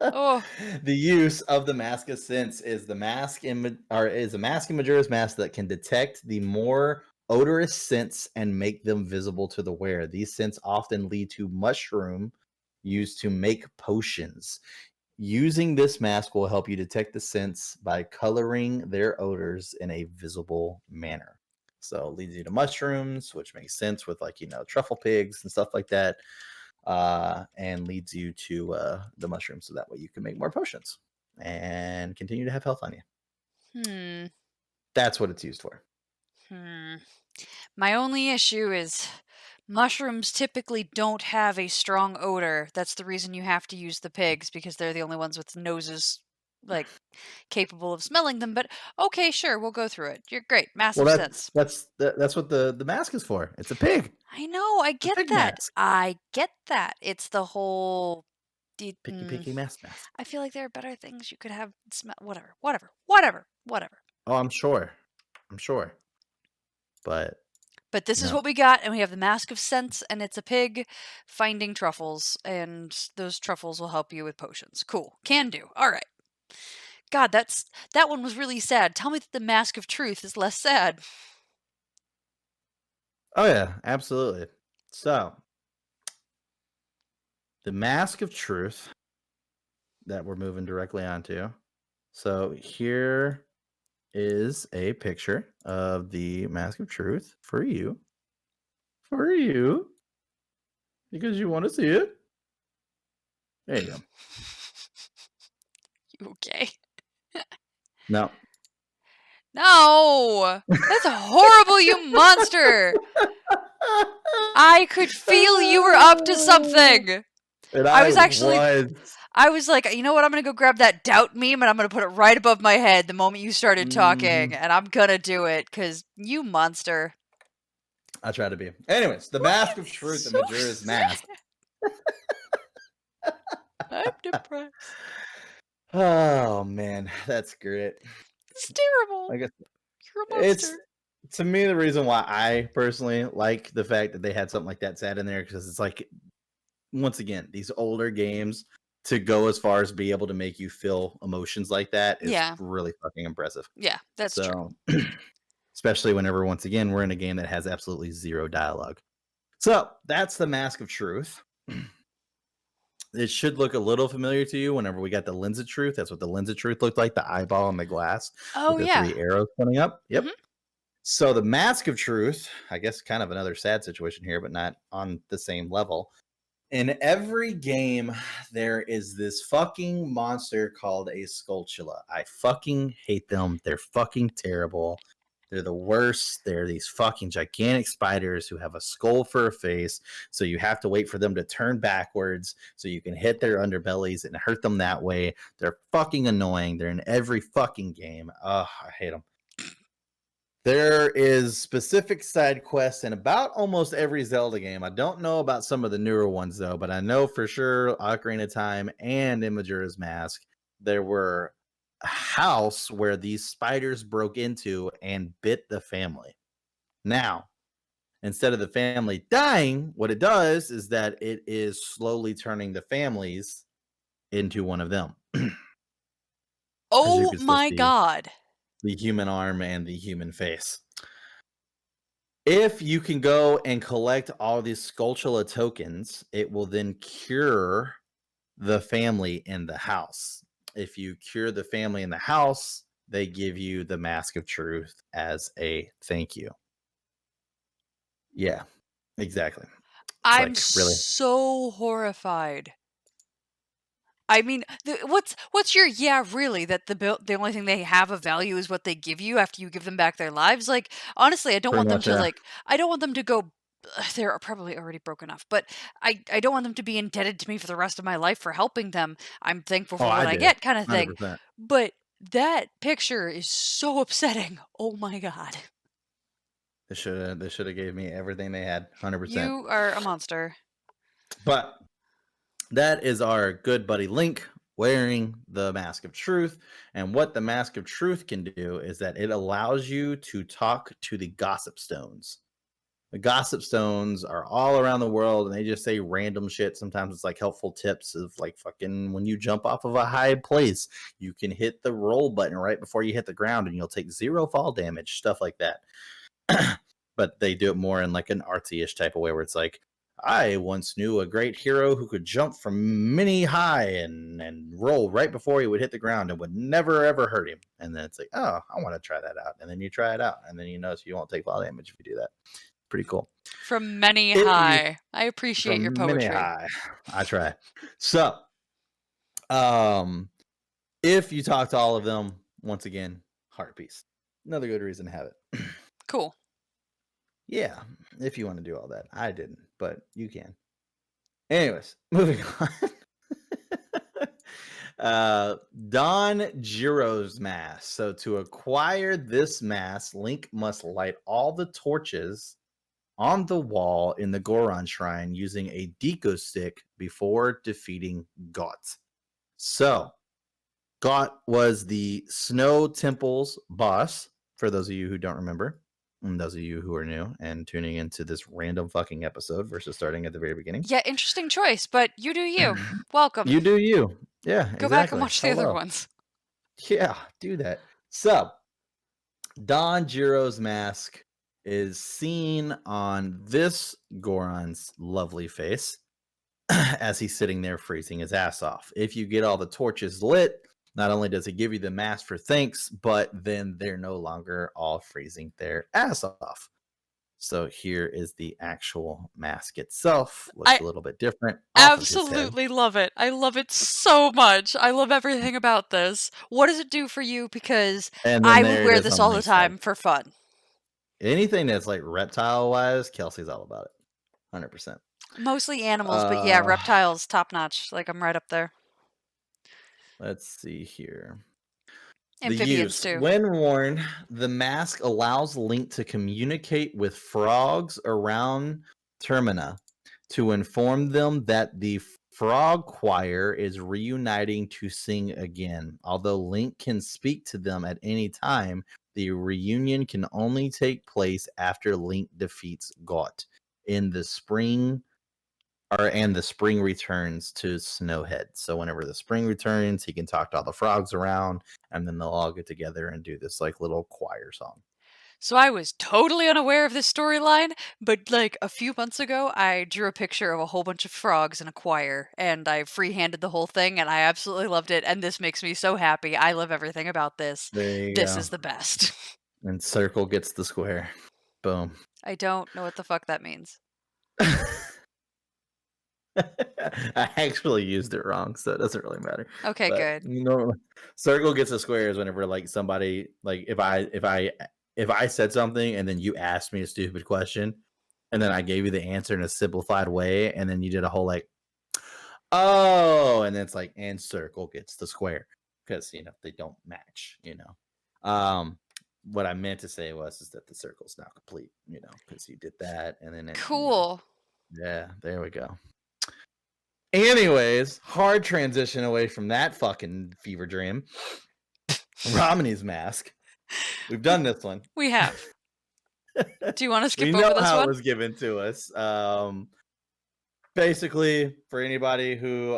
[SPEAKER 2] Oh.
[SPEAKER 1] The use of the Mask of Sense is the mask is a mask in Majora's Mask that can detect the more odorous scents and make them visible to the wearer. These scents often lead to mushroom used to make potions. Using this mask will help you detect the scents by coloring their odors in a visible manner. So it leads you to mushrooms, which makes sense with like truffle pigs and stuff like that, and leads you to the mushrooms, so that way you can make more potions and continue to have health on you.
[SPEAKER 2] Hmm.
[SPEAKER 1] That's what it's used for.
[SPEAKER 2] Hmm. My only issue is mushrooms typically don't have a strong odor. That's the reason you have to use the pigs because they're the only ones with noses like capable of smelling them. But okay, sure, we'll go through it. You're great.
[SPEAKER 1] Well,
[SPEAKER 2] Massive
[SPEAKER 1] that's
[SPEAKER 2] sense.
[SPEAKER 1] that's that's what the mask is for. It's a pig.
[SPEAKER 2] I know, I
[SPEAKER 1] The
[SPEAKER 2] get
[SPEAKER 1] pig
[SPEAKER 2] that.
[SPEAKER 1] mask.
[SPEAKER 2] I get that. It's the whole
[SPEAKER 1] Picky picky mask.
[SPEAKER 2] I feel like there are better things you could have smell whatever. Whatever. Whatever. Whatever.
[SPEAKER 1] Oh, I'm sure. I'm sure. But
[SPEAKER 2] But this is
[SPEAKER 1] no.
[SPEAKER 2] what we got, and we have the Mask of Sense, and it's a pig finding truffles, and those truffles will help you with potions. Cool. Can do. All right. God, that one was really sad. Tell me that the Mask of Truth is less sad.
[SPEAKER 1] Oh yeah, absolutely. So the mask of truth that we're moving directly onto. So here is a picture of the mask of truth for you. For you. Because you want to see it. There you go.
[SPEAKER 2] You okay?
[SPEAKER 1] No.
[SPEAKER 2] No! That's horrible, you monster! I could feel you were up to something.
[SPEAKER 1] And
[SPEAKER 2] I
[SPEAKER 1] I
[SPEAKER 2] was actually
[SPEAKER 1] was.
[SPEAKER 2] I was like, you know what? I'm gonna go grab that doubt meme and I'm gonna put it right above my head the moment you started talking,
[SPEAKER 1] Mhm.
[SPEAKER 2] and I'm gonna do it because you monster.
[SPEAKER 1] I try to be. Anyways, the
[SPEAKER 2] Why
[SPEAKER 1] mask
[SPEAKER 2] is
[SPEAKER 1] of
[SPEAKER 2] this
[SPEAKER 1] truth and
[SPEAKER 2] so
[SPEAKER 1] Majora's Mask.
[SPEAKER 2] sad? I'm depressed.
[SPEAKER 1] Oh man, that's great.
[SPEAKER 2] It's terrible.
[SPEAKER 1] I guess
[SPEAKER 2] You're a
[SPEAKER 1] it's
[SPEAKER 2] monster.
[SPEAKER 1] to me the reason why I personally like the fact that they had something like that sad in there, because it's like, once again, these older games to go as far as be able to make you feel emotions like that is
[SPEAKER 2] Yeah.
[SPEAKER 1] really fucking impressive.
[SPEAKER 2] Yeah, that's true.
[SPEAKER 1] So especially whenever, once again, we're in a game that has absolutely zero dialogue. So that's the Mask of Truth. It should look a little familiar to you whenever we got the Lens of Truth. That's what the Lens of Truth looked like, the eyeball on the glass with
[SPEAKER 2] Oh,
[SPEAKER 1] the
[SPEAKER 2] yeah.
[SPEAKER 1] 3 arrows pointing up.
[SPEAKER 2] Mhm.
[SPEAKER 1] Yep. So the Mask of Truth, I guess kind of another sad situation here, but not on the same level. In every game, there is this fucking monster called a Skulltula. I fucking hate them. They're fucking terrible. They're the worst. They're these fucking gigantic spiders who have a skull for a face. So you have to wait for them to turn backwards so you can hit their underbellies and hurt them that way. They're fucking annoying. They're in every fucking game. Ugh, I hate them. There is specific side quests in about almost every Zelda game. I don't know about some of the newer ones though, but I know for sure Ocarina of Time and in Majora's Mask, there were a house where these spiders broke into and bit the family. Now, instead of the family dying, what it does is that it is slowly turning the families into one of them. As you
[SPEAKER 2] Oh
[SPEAKER 1] can still
[SPEAKER 2] my
[SPEAKER 1] see
[SPEAKER 2] god.
[SPEAKER 1] the human arm and the human face. If you can go and collect all these Skulltula tokens, it will then cure the family in the house. If you cure the family in the house, they give you the Mask of Truth as a thank you. Yeah, exactly. It's
[SPEAKER 2] I'm
[SPEAKER 1] like, really?
[SPEAKER 2] so horrified. I mean, what's your yeah, really, that the only thing they have of value is what they give you after you give them back their lives? Like, honestly, I don't
[SPEAKER 1] Pretty
[SPEAKER 2] want them
[SPEAKER 1] much,
[SPEAKER 2] to,
[SPEAKER 1] yeah.
[SPEAKER 2] like I don't want them to go they're probably already broke enough, but I don't want them to be indebted to me for the rest of my life for helping them. I'm thankful
[SPEAKER 1] Oh,
[SPEAKER 2] for what
[SPEAKER 1] I
[SPEAKER 2] I
[SPEAKER 1] do.
[SPEAKER 2] get kinda thing.
[SPEAKER 1] 100%.
[SPEAKER 2] But that picture is so upsetting. Oh my god.
[SPEAKER 1] They should have gave me everything they had, 100%.
[SPEAKER 2] You are a monster.
[SPEAKER 1] But that is our good buddy Link wearing the Mask of Truth. And what the Mask of Truth can do is that it allows you to talk to the Gossip Stones. The Gossip Stones are all around the world and they just say random shit. Sometimes it's like helpful tips of like fucking when you jump off of a high place, you can hit the roll button right before you hit the ground and you'll take 0 fall damage, stuff like that. But they do it more in like an artsy-ish type of way where it's like, I once knew a great hero who could jump from many high and roll right before he would hit the ground and would never ever hurt him. And then it's like, oh, I want to try that out. And then you try it out, and then you notice you won't take fall damage if you do that. Pretty cool.
[SPEAKER 2] From many
[SPEAKER 1] If you
[SPEAKER 2] high. I appreciate your
[SPEAKER 1] from many
[SPEAKER 2] poetry.
[SPEAKER 1] high, I try. So, um, if you talk to all of them, once again, heart piece. Another good reason to have it.
[SPEAKER 2] Cool.
[SPEAKER 1] Yeah, if you want to do all that. I didn't, but you can. Anyways, moving on. Don Jiro's mask. So to acquire this mask, Link must light all the torches on the wall in the Goron Shrine using a Deku stick before defeating Got. So Got was the Snow Temple's boss, for those of you who don't remember. And those of you who are new and tuning into this random fucking episode versus starting at the very beginning.
[SPEAKER 2] Yeah, interesting choice, but you do you. Welcome.
[SPEAKER 1] You do you. Yeah,
[SPEAKER 2] Go back and
[SPEAKER 1] exactly.
[SPEAKER 2] watch the other
[SPEAKER 1] Hello.
[SPEAKER 2] ones.
[SPEAKER 1] Yeah, do that. So, Don Jiro's mask is seen on this Goron's lovely face as he's sitting there freezing his ass off. If you get all the torches lit, not only does it give you the mask for thanks, but then they're no longer all freezing their ass off. So here is the actual mask itself. Looks
[SPEAKER 2] I
[SPEAKER 1] a little bit different off of his head.
[SPEAKER 2] absolutely love it. I love it so much. I love everything about this. What does it do for you? Because
[SPEAKER 1] And then
[SPEAKER 2] I would
[SPEAKER 1] there it
[SPEAKER 2] wear
[SPEAKER 1] is
[SPEAKER 2] this
[SPEAKER 1] on
[SPEAKER 2] all the
[SPEAKER 1] Link's head.
[SPEAKER 2] time for fun.
[SPEAKER 1] Anything that's like reptile wise, Kelsey's all about it. 100%.
[SPEAKER 2] Mostly animals, but yeah, reptiles top notch. Like I'm right up there.
[SPEAKER 1] Let's see here. The
[SPEAKER 2] Amphibians
[SPEAKER 1] use.
[SPEAKER 2] too.
[SPEAKER 1] When worn, the mask allows Link to communicate with frogs around Termina to inform them that the frog choir is reuniting to sing again. Although Link can speak to them at any time, the reunion can only take place after Link defeats Got in the spring and the spring returns to Snowhead. So whenever the spring returns, he can talk to all the frogs around, and then they'll all get together and do this like little choir song.
[SPEAKER 2] So I was totally unaware of this storyline, but like a few months ago, I drew a picture of a whole bunch of frogs in a choir, and I freehanded the whole thing, and I absolutely loved it. And this makes me so happy. I love everything about this.
[SPEAKER 1] There you
[SPEAKER 2] This
[SPEAKER 1] go.
[SPEAKER 2] is the best.
[SPEAKER 1] And circle gets the square. Boom.
[SPEAKER 2] I don't know what the fuck that means.
[SPEAKER 1] I actually used it wrong, so it doesn't really matter.
[SPEAKER 2] Okay,
[SPEAKER 1] But
[SPEAKER 2] good.
[SPEAKER 1] circle gets a square is whenever like somebody like if I said something and then you asked me a stupid question and then I gave you the answer in a simplified way and then you did a whole like oh and then it's like and circle gets the square because they don't match. What I meant to say is that the circle's now complete, because you did that and then
[SPEAKER 2] Cool.
[SPEAKER 1] yeah, there we go. Anyways, hard transition away from that fucking fever dream. Romney's Mask. We've done this one.
[SPEAKER 2] We have. Do you want to skip
[SPEAKER 1] We
[SPEAKER 2] over
[SPEAKER 1] know
[SPEAKER 2] this
[SPEAKER 1] how it
[SPEAKER 2] one?
[SPEAKER 1] was given to us. Basically, for anybody who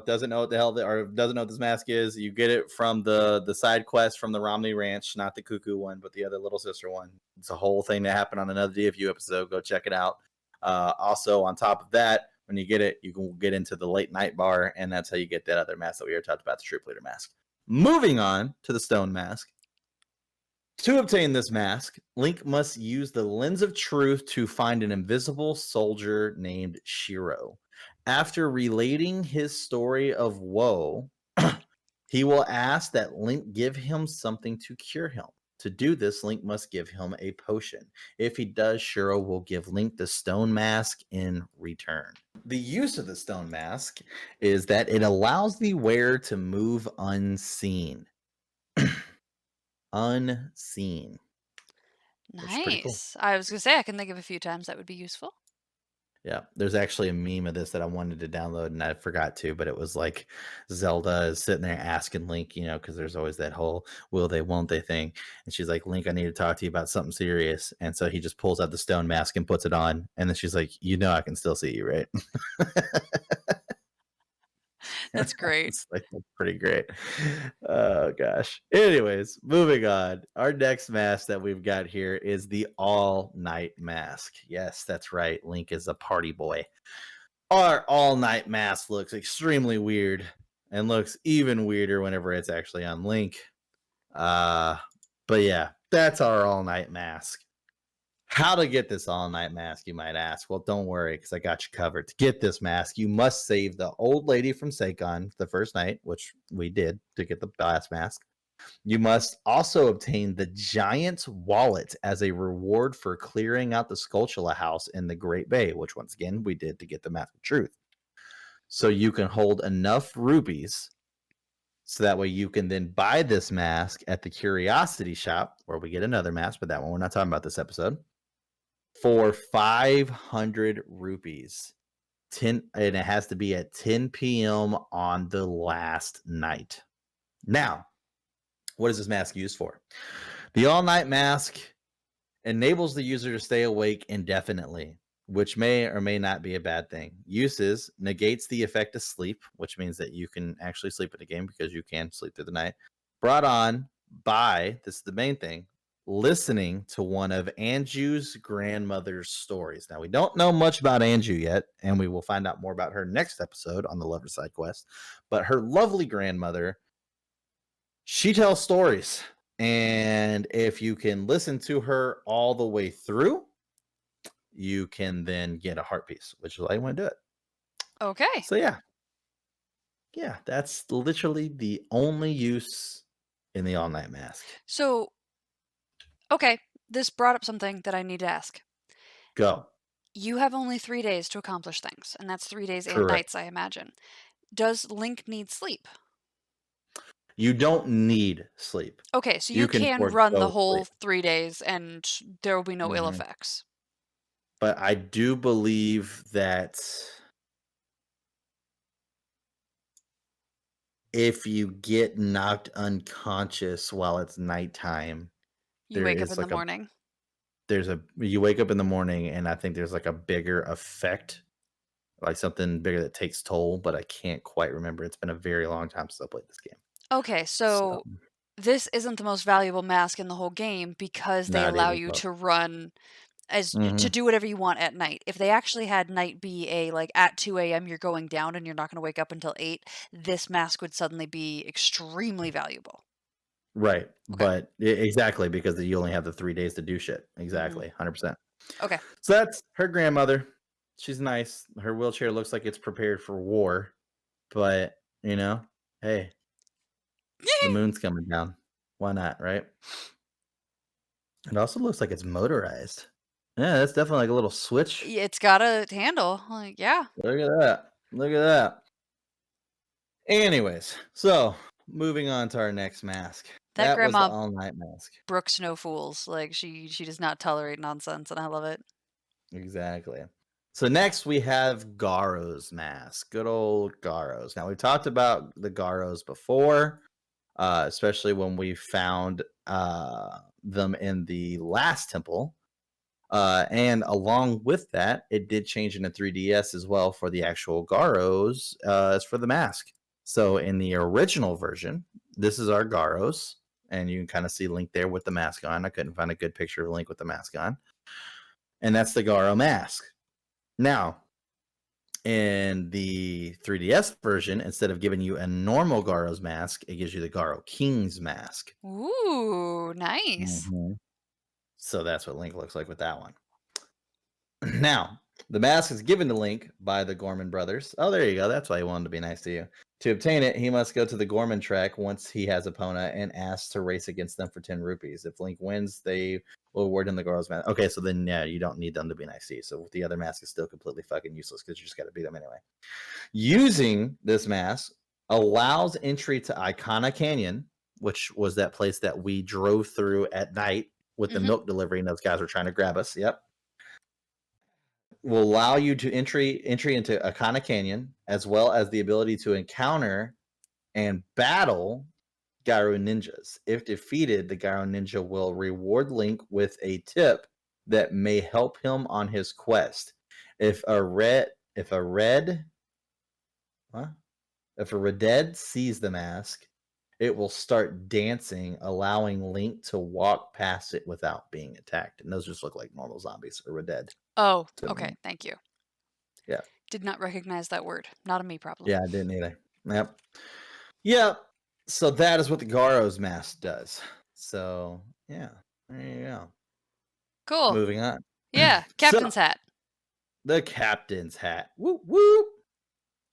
[SPEAKER 1] doesn't know what the hell or doesn't know what this mask is, you get it from the side quest from the Romney Ranch, not the Cuckoo one, but the other little sister one. It's a whole thing that happened on another DFU episode. Go check it out. Also, on top of that, when you get it, you can get into the late night bar, and that's how you get that other mask that we already talked about, the Troop Leader Mask. Moving on to the Stone Mask. To obtain this mask, Link must use the Lens of Truth to find an invisible soldier named Shiro. After relating his story of woe, he will ask that Link give him something to cure him. To do this, Link must give him a potion. If he does, Shiro will give Link the Stone Mask in return. The use of the Stone Mask is that it allows the wearer to move unseen. Unseen. Which is pretty cool.
[SPEAKER 2] Nice. I was going to say, I can think of a few times that would be useful.
[SPEAKER 1] Yeah, there's actually a meme of this that I wanted to download and I forgot to, but it was like Zelda is sitting there asking Link, because there's always that whole will they, won't they thing. And she's like, Link, I need to talk to you about something serious. And so he just pulls out the stone mask and puts it on. And then she's like, I can still see you, right?
[SPEAKER 2] That's great.
[SPEAKER 1] It's like that's pretty great. Oh gosh. Anyways, moving on. Our next mask that we've got here is the all night mask. Yes, that's right. Link is a party boy. Our all night mask looks extremely weird and looks even weirder whenever it's actually on Link. But yeah, that's our all night mask. How to get this all night mask, you might ask. Well, don't worry, because I got you covered. To get this mask, you must save the old lady from Seikon the first night, which we did to get the last mask. You must also obtain the giant's wallet as a reward for clearing out the Skulltula house in the Great Bay, which once again we did to get the Mask of Truth. So you can hold enough rupees so that way you can then buy this mask at the Curiosity Shop, where we get another mask, but that one we're not talking about this episode, for 500 rupees. And it has to be at 10 p.m. on the last night. Now, what is this mask used for? The all-night mask enables the user to stay awake indefinitely, which may or may not be a bad thing. Uses negates the effect of sleep, which means that you can actually sleep in the game because you can sleep through the night. Brought on by, this is the main thing, listening to one of Anju's grandmother's stories. Now, we don't know much about Anju yet, and we will find out more about her next episode on the Lover Side Quest. But her lovely grandmother, she tells stories. And if you can listen to her all the way through, you can then get a heart piece, which is why you want to do it.
[SPEAKER 2] Okay.
[SPEAKER 1] So yeah. Yeah, that's literally the only use in the all-night mask.
[SPEAKER 2] So, okay, this brought up something that I need to ask.
[SPEAKER 1] Go.
[SPEAKER 2] You have only 3 days to accomplish things, and that's 3 days and
[SPEAKER 1] Correct.
[SPEAKER 2] nights, I imagine. Does Link need sleep?
[SPEAKER 1] You don't need sleep.
[SPEAKER 2] Okay, so
[SPEAKER 1] You
[SPEAKER 2] you
[SPEAKER 1] can
[SPEAKER 2] can run the
[SPEAKER 1] forego
[SPEAKER 2] whole
[SPEAKER 1] sleep.
[SPEAKER 2] 3 days and there will be no ill
[SPEAKER 1] Mhm.
[SPEAKER 2] effects.
[SPEAKER 1] But I do believe that if you get knocked unconscious while it's nighttime,
[SPEAKER 2] You
[SPEAKER 1] there
[SPEAKER 2] wake up
[SPEAKER 1] is
[SPEAKER 2] in the
[SPEAKER 1] like
[SPEAKER 2] morning.
[SPEAKER 1] you wake up in the morning and I think there's like a bigger effect, like something bigger that takes toll, but I can't quite remember. It's been a very long time since I played this game.
[SPEAKER 2] Okay,
[SPEAKER 1] So
[SPEAKER 2] so this isn't the most valuable mask in the whole game because they
[SPEAKER 1] Not
[SPEAKER 2] allow
[SPEAKER 1] even
[SPEAKER 2] you
[SPEAKER 1] close.
[SPEAKER 2] to run to
[SPEAKER 1] Mhm.
[SPEAKER 2] do whatever you want at night. If they actually had night be a, like, at 2 a.m. you're going down and you're not gonna wake up until 8, this mask would suddenly be extremely valuable.
[SPEAKER 1] Right,
[SPEAKER 2] Okay.
[SPEAKER 1] but exactly, because you only have the 3 days to do shit.
[SPEAKER 2] Mhm.
[SPEAKER 1] Exactly, 100%.
[SPEAKER 2] Okay.
[SPEAKER 1] So that's her grandmother. She's nice. Her wheelchair looks like it's prepared for war, but, you know, hey, the moon's coming down. Why not, right? It also looks like it's motorized. Yeah, that's definitely like a little switch.
[SPEAKER 2] It's got a handle, like, yeah.
[SPEAKER 1] Look at that. Look at that. Anyways, so moving on to our next mask.
[SPEAKER 2] That
[SPEAKER 1] That was the
[SPEAKER 2] grandma
[SPEAKER 1] all-night mask.
[SPEAKER 2] brooks no fools, like, she does not tolerate nonsense, and I love it.
[SPEAKER 1] Exactly. So next we have Garos Mask. Good old Garos. Now we've talked about the Garos before, especially when we found them in the last temple. And along with that, it did change into 3DS as well for the actual Garos as for the mask. So in the original version, this is our Garos, and you can kind of see Link there with the mask on. I couldn't find a good picture of Link with the mask on, and that's the Garo mask. Now, in the 3DS version, instead of giving you a normal Garo's mask, it gives you the Garo King's mask.
[SPEAKER 2] Ooh, nice.
[SPEAKER 1] Mhm. So that's what Link looks like with that one. Now, the mask is given to Link by the Gorman brothers. Oh, there you go. That's why he wanted to be nice to you. To obtain it, he must go to the Gorman track once he has Epona and ask to race against them for 10 rupees. If Link wins, they will award him the Garo's mask. Okay, so then, yeah, you don't need them to be nice to you. So the other mask is still completely fucking useless because you just got to beat them anyway. Using this mask allows entry to Icona Canyon, which was that place that we drove through at night with the
[SPEAKER 2] Mhm.
[SPEAKER 1] milk delivery, and those guys were trying to grab us. Yep. Will allow you to entry into Akana Canyon, as well as the ability to encounter and battle Gyro ninjas. If defeated, the Gyro ninja will reward Link with a tip that may help him on his quest. If a red, if a red, huh? If a Reded sees the mask, it will start dancing, allowing Link to walk past it without being attacked. And those just look like normal zombies or Reded
[SPEAKER 2] Oh,
[SPEAKER 1] to
[SPEAKER 2] okay,
[SPEAKER 1] me.
[SPEAKER 2] thank you.
[SPEAKER 1] Yeah.
[SPEAKER 2] Did not recognize that word. Not a me problem.
[SPEAKER 1] Yeah, I didn't either. Yep. Yep. So that is what the Garo's mask does. So yeah, there you go.
[SPEAKER 2] Cool.
[SPEAKER 1] Moving on.
[SPEAKER 2] Yeah,
[SPEAKER 1] So
[SPEAKER 2] captain's hat.
[SPEAKER 1] the captain's hat. Whoop whoop.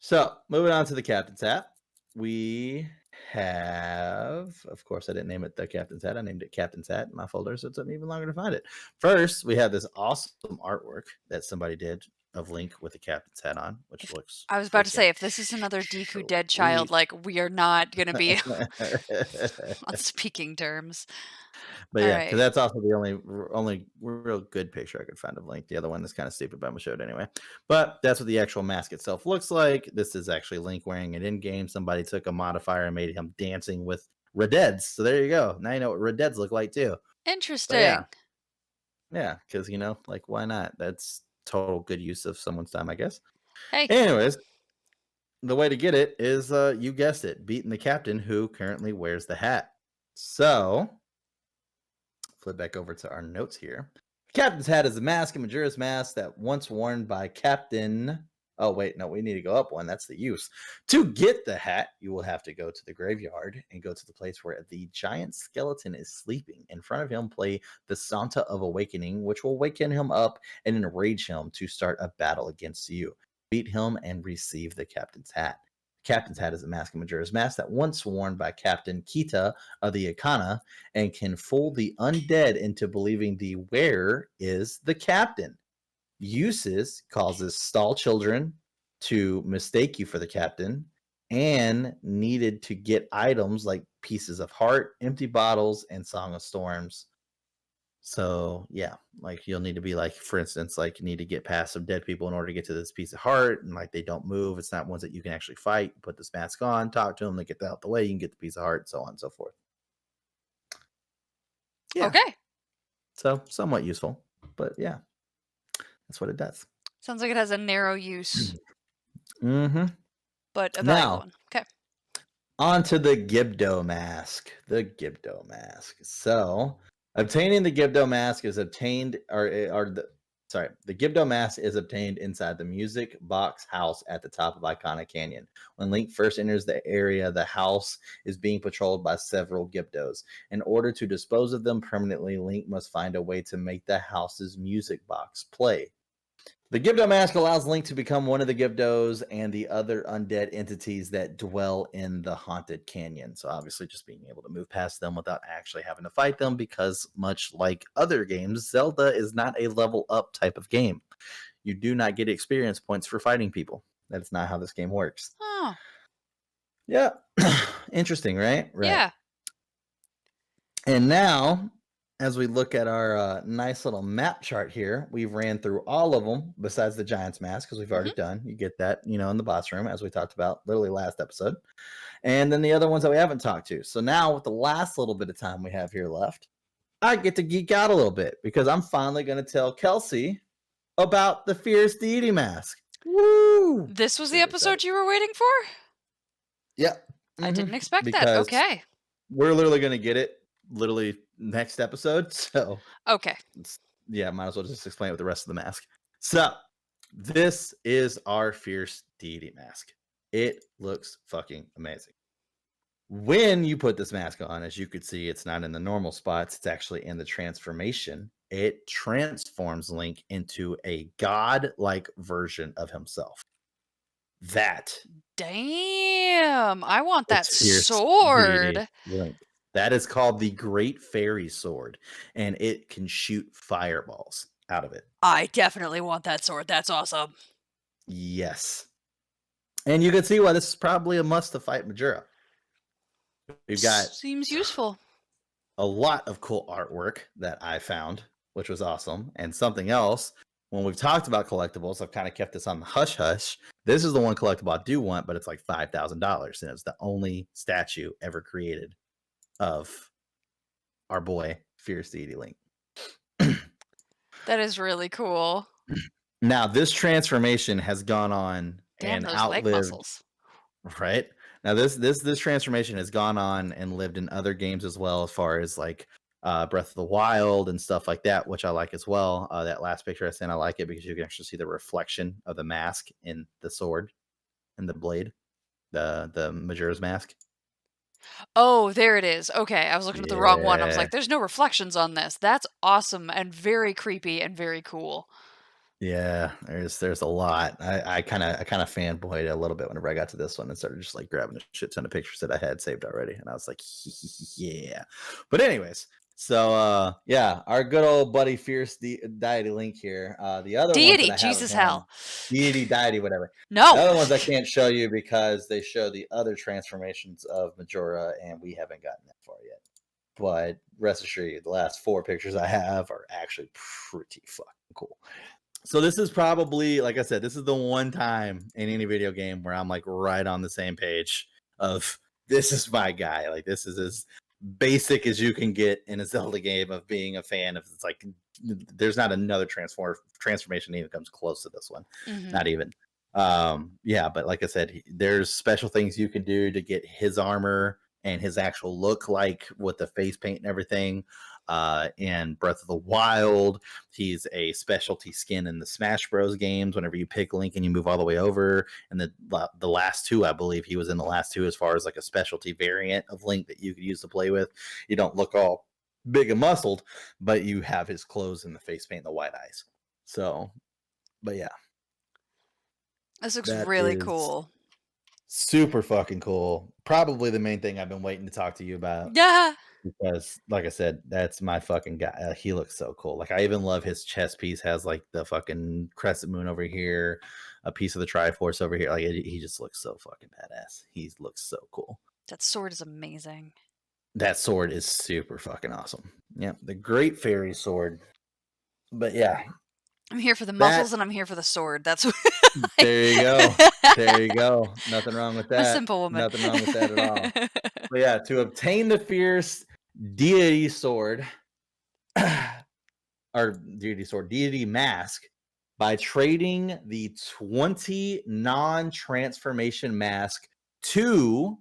[SPEAKER 1] So moving on to the captain's hat, we have, of course, I didn't name it the captain's hat. I named it Captain's Hat in my folder, so it took me even longer to find it. First, we have this awesome artwork that somebody did of Link with the captain's hat on, which
[SPEAKER 2] If
[SPEAKER 1] looks
[SPEAKER 2] I was about to
[SPEAKER 1] freaking
[SPEAKER 2] say, if this is another Deku dead child,
[SPEAKER 1] sweet.
[SPEAKER 2] like, we are not gonna be on speaking terms.
[SPEAKER 1] But yeah, because
[SPEAKER 2] Alright.
[SPEAKER 1] that's also the only real good picture I could find of Link. The other one is kind of stupid, but I'm gonna show it anyway. But that's what the actual mask itself looks like. This is actually Link wearing it in game. Somebody took a modifier and made him dancing with Rededs. So there you go. Now you know what Rededs look like too. But yeah,
[SPEAKER 2] Interesting.
[SPEAKER 1] yeah, because like why not? That's total good use of someone's time, I guess.
[SPEAKER 2] Hey.
[SPEAKER 1] Anyways, the way to get it is you guessed it, beating the captain who currently wears the hat. So flip back over to our notes here. Captain's hat is a mask, a Majora's mask that once worn by Captain. Oh, wait, no, we need to go up one. That's the use. To get the hat, you will have to go to the graveyard and go to the place where the giant skeleton is sleeping. In front of him, play the Santa of Awakening, which will waken him up and enrage him to start a battle against you. Beat him and receive the captain's hat. Captain's hat is a mask of Majora's mask that once worn by Captain Kita of the Akana and can fool the undead into believing the wearer is the captain. Uses causes stall children to mistake you for the captain and needed to get items like pieces of heart, empty bottles, and Song of Storms. So yeah, like you'll need to be like, for instance, like you need to get past some dead people in order to get to this piece of heart, and like they don't move. It's not ones that you can actually fight. Put this mask on, talk to them, they get out the way, you can get the piece of heart, so on and so forth. Yeah.
[SPEAKER 2] Okay.
[SPEAKER 1] So somewhat useful, but yeah, that's what it does.
[SPEAKER 2] Sounds like it has a narrow use,
[SPEAKER 1] Mm-hmm.
[SPEAKER 2] but a valuable
[SPEAKER 1] Now,
[SPEAKER 2] one. Okay.
[SPEAKER 1] On to the Gibdo Mask. The Gibdo Mask. So, obtaining the Gibdo Mask is obtained, the Gibdo Mask is obtained inside the music box house at the top of Iconic Canyon. When Link first enters the area, the house is being patrolled by several Gibdos. In order to dispose of them permanently, Link must find a way to make the house's music box play. The Gibdo Mask allows Link to become one of the Gibdos and the other undead entities that dwell in the haunted canyon. So obviously just being able to move past them without actually having to fight them, because much like other games, Zelda is not a level up type of game. You do not get experience points for fighting people. That's not how this game works.
[SPEAKER 2] Oh.
[SPEAKER 1] Yeah. Interesting, right? Right.
[SPEAKER 2] Yeah.
[SPEAKER 1] And now, as we look at our nice little map chart here, we've ran through all of them besides the Giant's Mask, because we've already done. You get that, in the boss room, as we talked about literally last episode. And then the other ones that we haven't talked to. So now, with the last little bit of time we have here left, I get to geek out a little bit, because I'm finally going to tell Kelsey about the Fierce Deity Mask. Woo!
[SPEAKER 2] This was the episode you were waiting for?
[SPEAKER 1] Yep.
[SPEAKER 2] I didn't expect that. Okay.
[SPEAKER 1] We're literally going to get it next episode. So,
[SPEAKER 2] okay.
[SPEAKER 1] Might as well just explain it with the rest of the mask. So, this is our Fierce Deity Mask. It looks fucking amazing. When you put this mask on, as you could see, it's not in the normal spots. It's actually in the transformation. It transforms Link into a god-like version of himself.
[SPEAKER 2] Damn, I want that sword.
[SPEAKER 1] Link. That is called the Great Fairy Sword, and it can shoot fireballs out of it.
[SPEAKER 2] I definitely want that sword. That's awesome.
[SPEAKER 1] Yes. And you can see why this is probably a must to fight Majora. We've got
[SPEAKER 2] seems useful.
[SPEAKER 1] A lot of cool artwork that I found, which was awesome. And something else, when we've talked about collectibles, I've kind of kept this on the hush hush. This is the one collectible I do want, but it's like $5,000, and it's the only statue ever created of our boy Fierce Deity Link.
[SPEAKER 2] That is really cool.
[SPEAKER 1] Now, this transformation has gone on and outlived. Leg muscles. Right now, this transformation has gone on and lived in other games as well, as far as like Breath of the Wild and stuff like that, which I like as well. That last picture I sent, I like it because you can actually see the reflection of the mask in the sword and the blade, the Majora's Mask.
[SPEAKER 2] Oh, there it is. Okay, I was looking at the wrong one. I was like, there's no reflections on this. That's awesome and very creepy and very cool.
[SPEAKER 1] Yeah, there's a lot. I kind of fanboyed a little bit whenever I got to this one and started just like grabbing a shit ton of pictures that I had saved already, and I was like, yeah. But anyways, so our good old buddy Fierce Deity Link here. The other
[SPEAKER 2] Deity,
[SPEAKER 1] ones that I
[SPEAKER 2] Jesus hell,
[SPEAKER 1] Deity, Deity, whatever.
[SPEAKER 2] No,
[SPEAKER 1] the other ones I can't show you because they show the other transformations of Majora, and we haven't gotten that far yet. But rest assured, the last 4 pictures I have are actually pretty fucking cool. So this is probably, like I said, this is the one time in any video game where I'm like right on the same page of this is my guy. Like this is as basic as you can get in a Zelda game of being a fan of. It's like there's not another transformation that even comes close to this one. Mm-hmm. Not even. But like I said, there's special things you can do to get his armor and his actual look, like with the face paint and everything. In Breath of the Wild, he's a specialty skin in the Smash Bros games. Whenever you pick Link and you move all the way over, and the last 2, I believe he was in the last 2 as far as like a specialty variant of Link that you could use to play with. You don't look all big and muscled, but you have his clothes and the face paint and the white eyes. So, but yeah,
[SPEAKER 2] this looks really cool.
[SPEAKER 1] Super fucking cool. Probably the main thing I've been waiting to talk to you about.
[SPEAKER 2] Yeah.
[SPEAKER 1] Because, like I said, that's my fucking guy. He looks so cool. Like, I even love his chest piece. Has like the fucking crescent moon over here, a piece of the Triforce over here. Like, he just looks so fucking badass. He looks so cool.
[SPEAKER 2] That sword is amazing.
[SPEAKER 1] That sword is super fucking awesome. Yeah, the Great Fairy Sword. But yeah,
[SPEAKER 2] I'm here for the muscles and I'm here for the sword. That's what
[SPEAKER 1] there you go. There you go. Nothing wrong with that.
[SPEAKER 2] A simple woman.
[SPEAKER 1] Nothing wrong with that at all. But yeah, to obtain the Fierce Deity Sword, or Deity Mask, by trading the 20 non-transformation mask to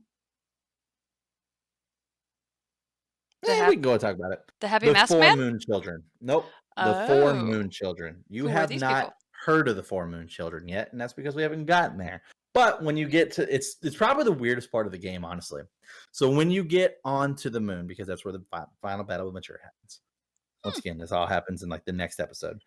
[SPEAKER 1] We can go and talk about it.
[SPEAKER 2] The Happy
[SPEAKER 1] The
[SPEAKER 2] Mask
[SPEAKER 1] Four
[SPEAKER 2] Man?
[SPEAKER 1] Moon Children. Nope. The Four
[SPEAKER 2] Oh.
[SPEAKER 1] Moon Children. You
[SPEAKER 2] Who were
[SPEAKER 1] have
[SPEAKER 2] these
[SPEAKER 1] not
[SPEAKER 2] people?
[SPEAKER 1] heard of the Four Moon Children yet, and that's because we haven't gotten there. But when you get to it's probably the weirdest part of the game, honestly. So when you get onto the moon, because that's where the final battle with Majora happens. Once again, this all happens in like the next episode.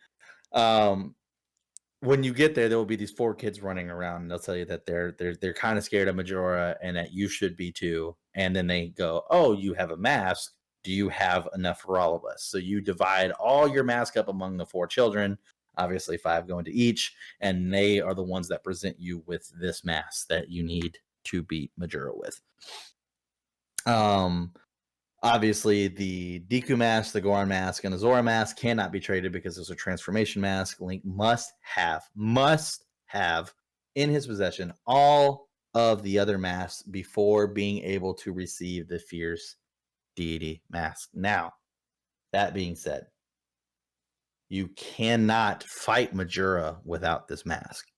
[SPEAKER 1] When you get there will be these four kids running around, and they'll tell you that they're kind of scared of Majora and that you should be too. And then they go, "Oh, you have a mask. Do you have enough for all of us?" So you divide all your mask up among the four children, obviously 5 going to each, and they are the ones that present you with this mask that you need to beat Majora with. Obviously, the Deku mask, the Goron mask, and the Zora mask cannot be traded because those are transformation masks. Link must have in his possession all of the other masks before being able to receive the Fierce Deity mask. Now, that being said, you cannot fight Majora without this mask.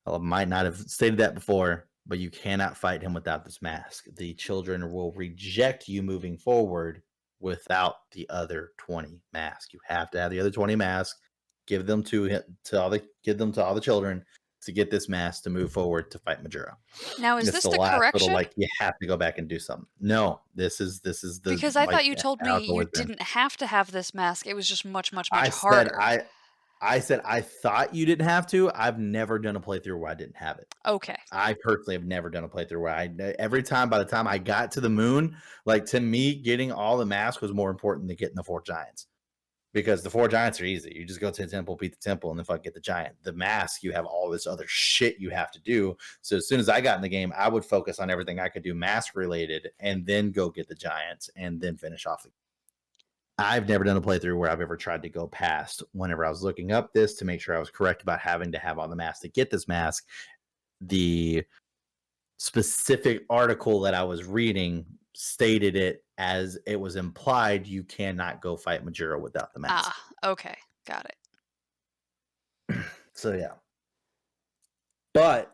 [SPEAKER 1] I might not have stated that before, but you cannot fight him without this mask. The children will reject you moving forward without the other 20 masks. You have to have the other 20 masks. Give them to all the children to get this mask to move forward to fight Majora.
[SPEAKER 2] Now, is
[SPEAKER 1] It's
[SPEAKER 2] this
[SPEAKER 1] the
[SPEAKER 2] the
[SPEAKER 1] last
[SPEAKER 2] correction?
[SPEAKER 1] little you have to go back and do something. No, this is the
[SPEAKER 2] Because I thought you told
[SPEAKER 1] how
[SPEAKER 2] me
[SPEAKER 1] it's
[SPEAKER 2] you
[SPEAKER 1] always been.
[SPEAKER 2] didn't have to have this mask. It was just much, much, much
[SPEAKER 1] I said
[SPEAKER 2] harder.
[SPEAKER 1] I said I thought you didn't have to. I've never done a playthrough where I didn't have it.
[SPEAKER 2] Okay.
[SPEAKER 1] I personally have never done a playthrough where every time by the time I got to the moon, like to me, getting all the masks was more important than getting the 4 giants. Because the 4 giants are easy. You just go to the temple, beat the temple, and then fuck get the giant. The mask, you have all this other shit you have to do. So as soon as I got in the game, I would focus on everything I could do mask related and then go get the giants and then finish off the game. I've never done a playthrough where I've ever tried to go past whenever I was looking up this to make sure I was correct about having to have all the masks to get this mask. The specific article that I was reading stated it as it was implied you cannot go fight Majora without the mask.
[SPEAKER 2] Okay. Got it.
[SPEAKER 1] So yeah. But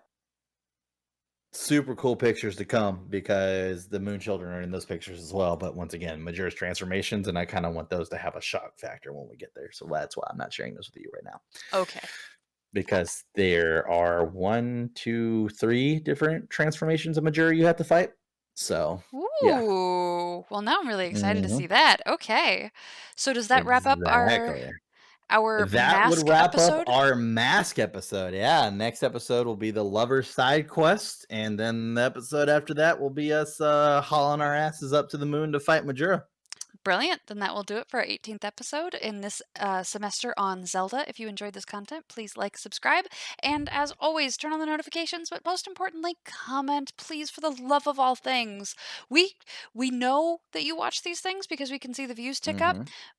[SPEAKER 1] super cool pictures to come because the Moon Children are in those pictures as well. But once again, Majora's transformations, and I kind of want those to have a shock factor when we get there. So that's why I'm not sharing those with you right now.
[SPEAKER 2] Okay.
[SPEAKER 1] Because there are 1, 2, 3 different transformations of Majora you have to fight. So yeah.
[SPEAKER 2] Ooh. Well, now I'm really excited to see that. Okay. So does that wrap up
[SPEAKER 1] Exactly.
[SPEAKER 2] our
[SPEAKER 1] That would
[SPEAKER 2] mask
[SPEAKER 1] wrap
[SPEAKER 2] episode?
[SPEAKER 1] up our mask episode. Yeah. Next episode will be the lover side quest. And then the episode after that will be us hauling our asses up to the moon to fight Majora.
[SPEAKER 2] Brilliant. Then that will do it for our 18th episode in this semester on Zelda. If you enjoyed this content, please like, subscribe, and as always, turn on the notifications, but most importantly, comment, please, for the love of all things. We know that you watch these things because we can see the views tick up,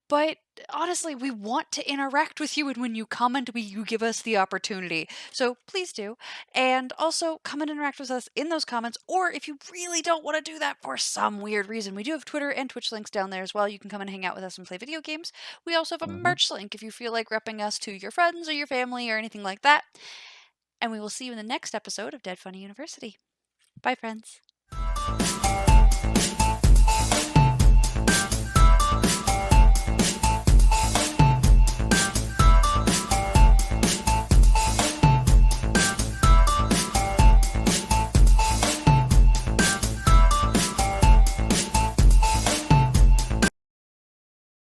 [SPEAKER 2] but honestly, we want to interact with you, and when you comment, you give us the opportunity. So please do. And also, come and interact with us in those comments, or if you really don't want to do that for some weird reason, we do have Twitter and Twitch links down there as well. You can come and hang out with us and play video games. We also have a merch link if you feel like repping us to your friends or your family or anything like that. And we will see you in the next episode of Dead Funny University. Bye, friends.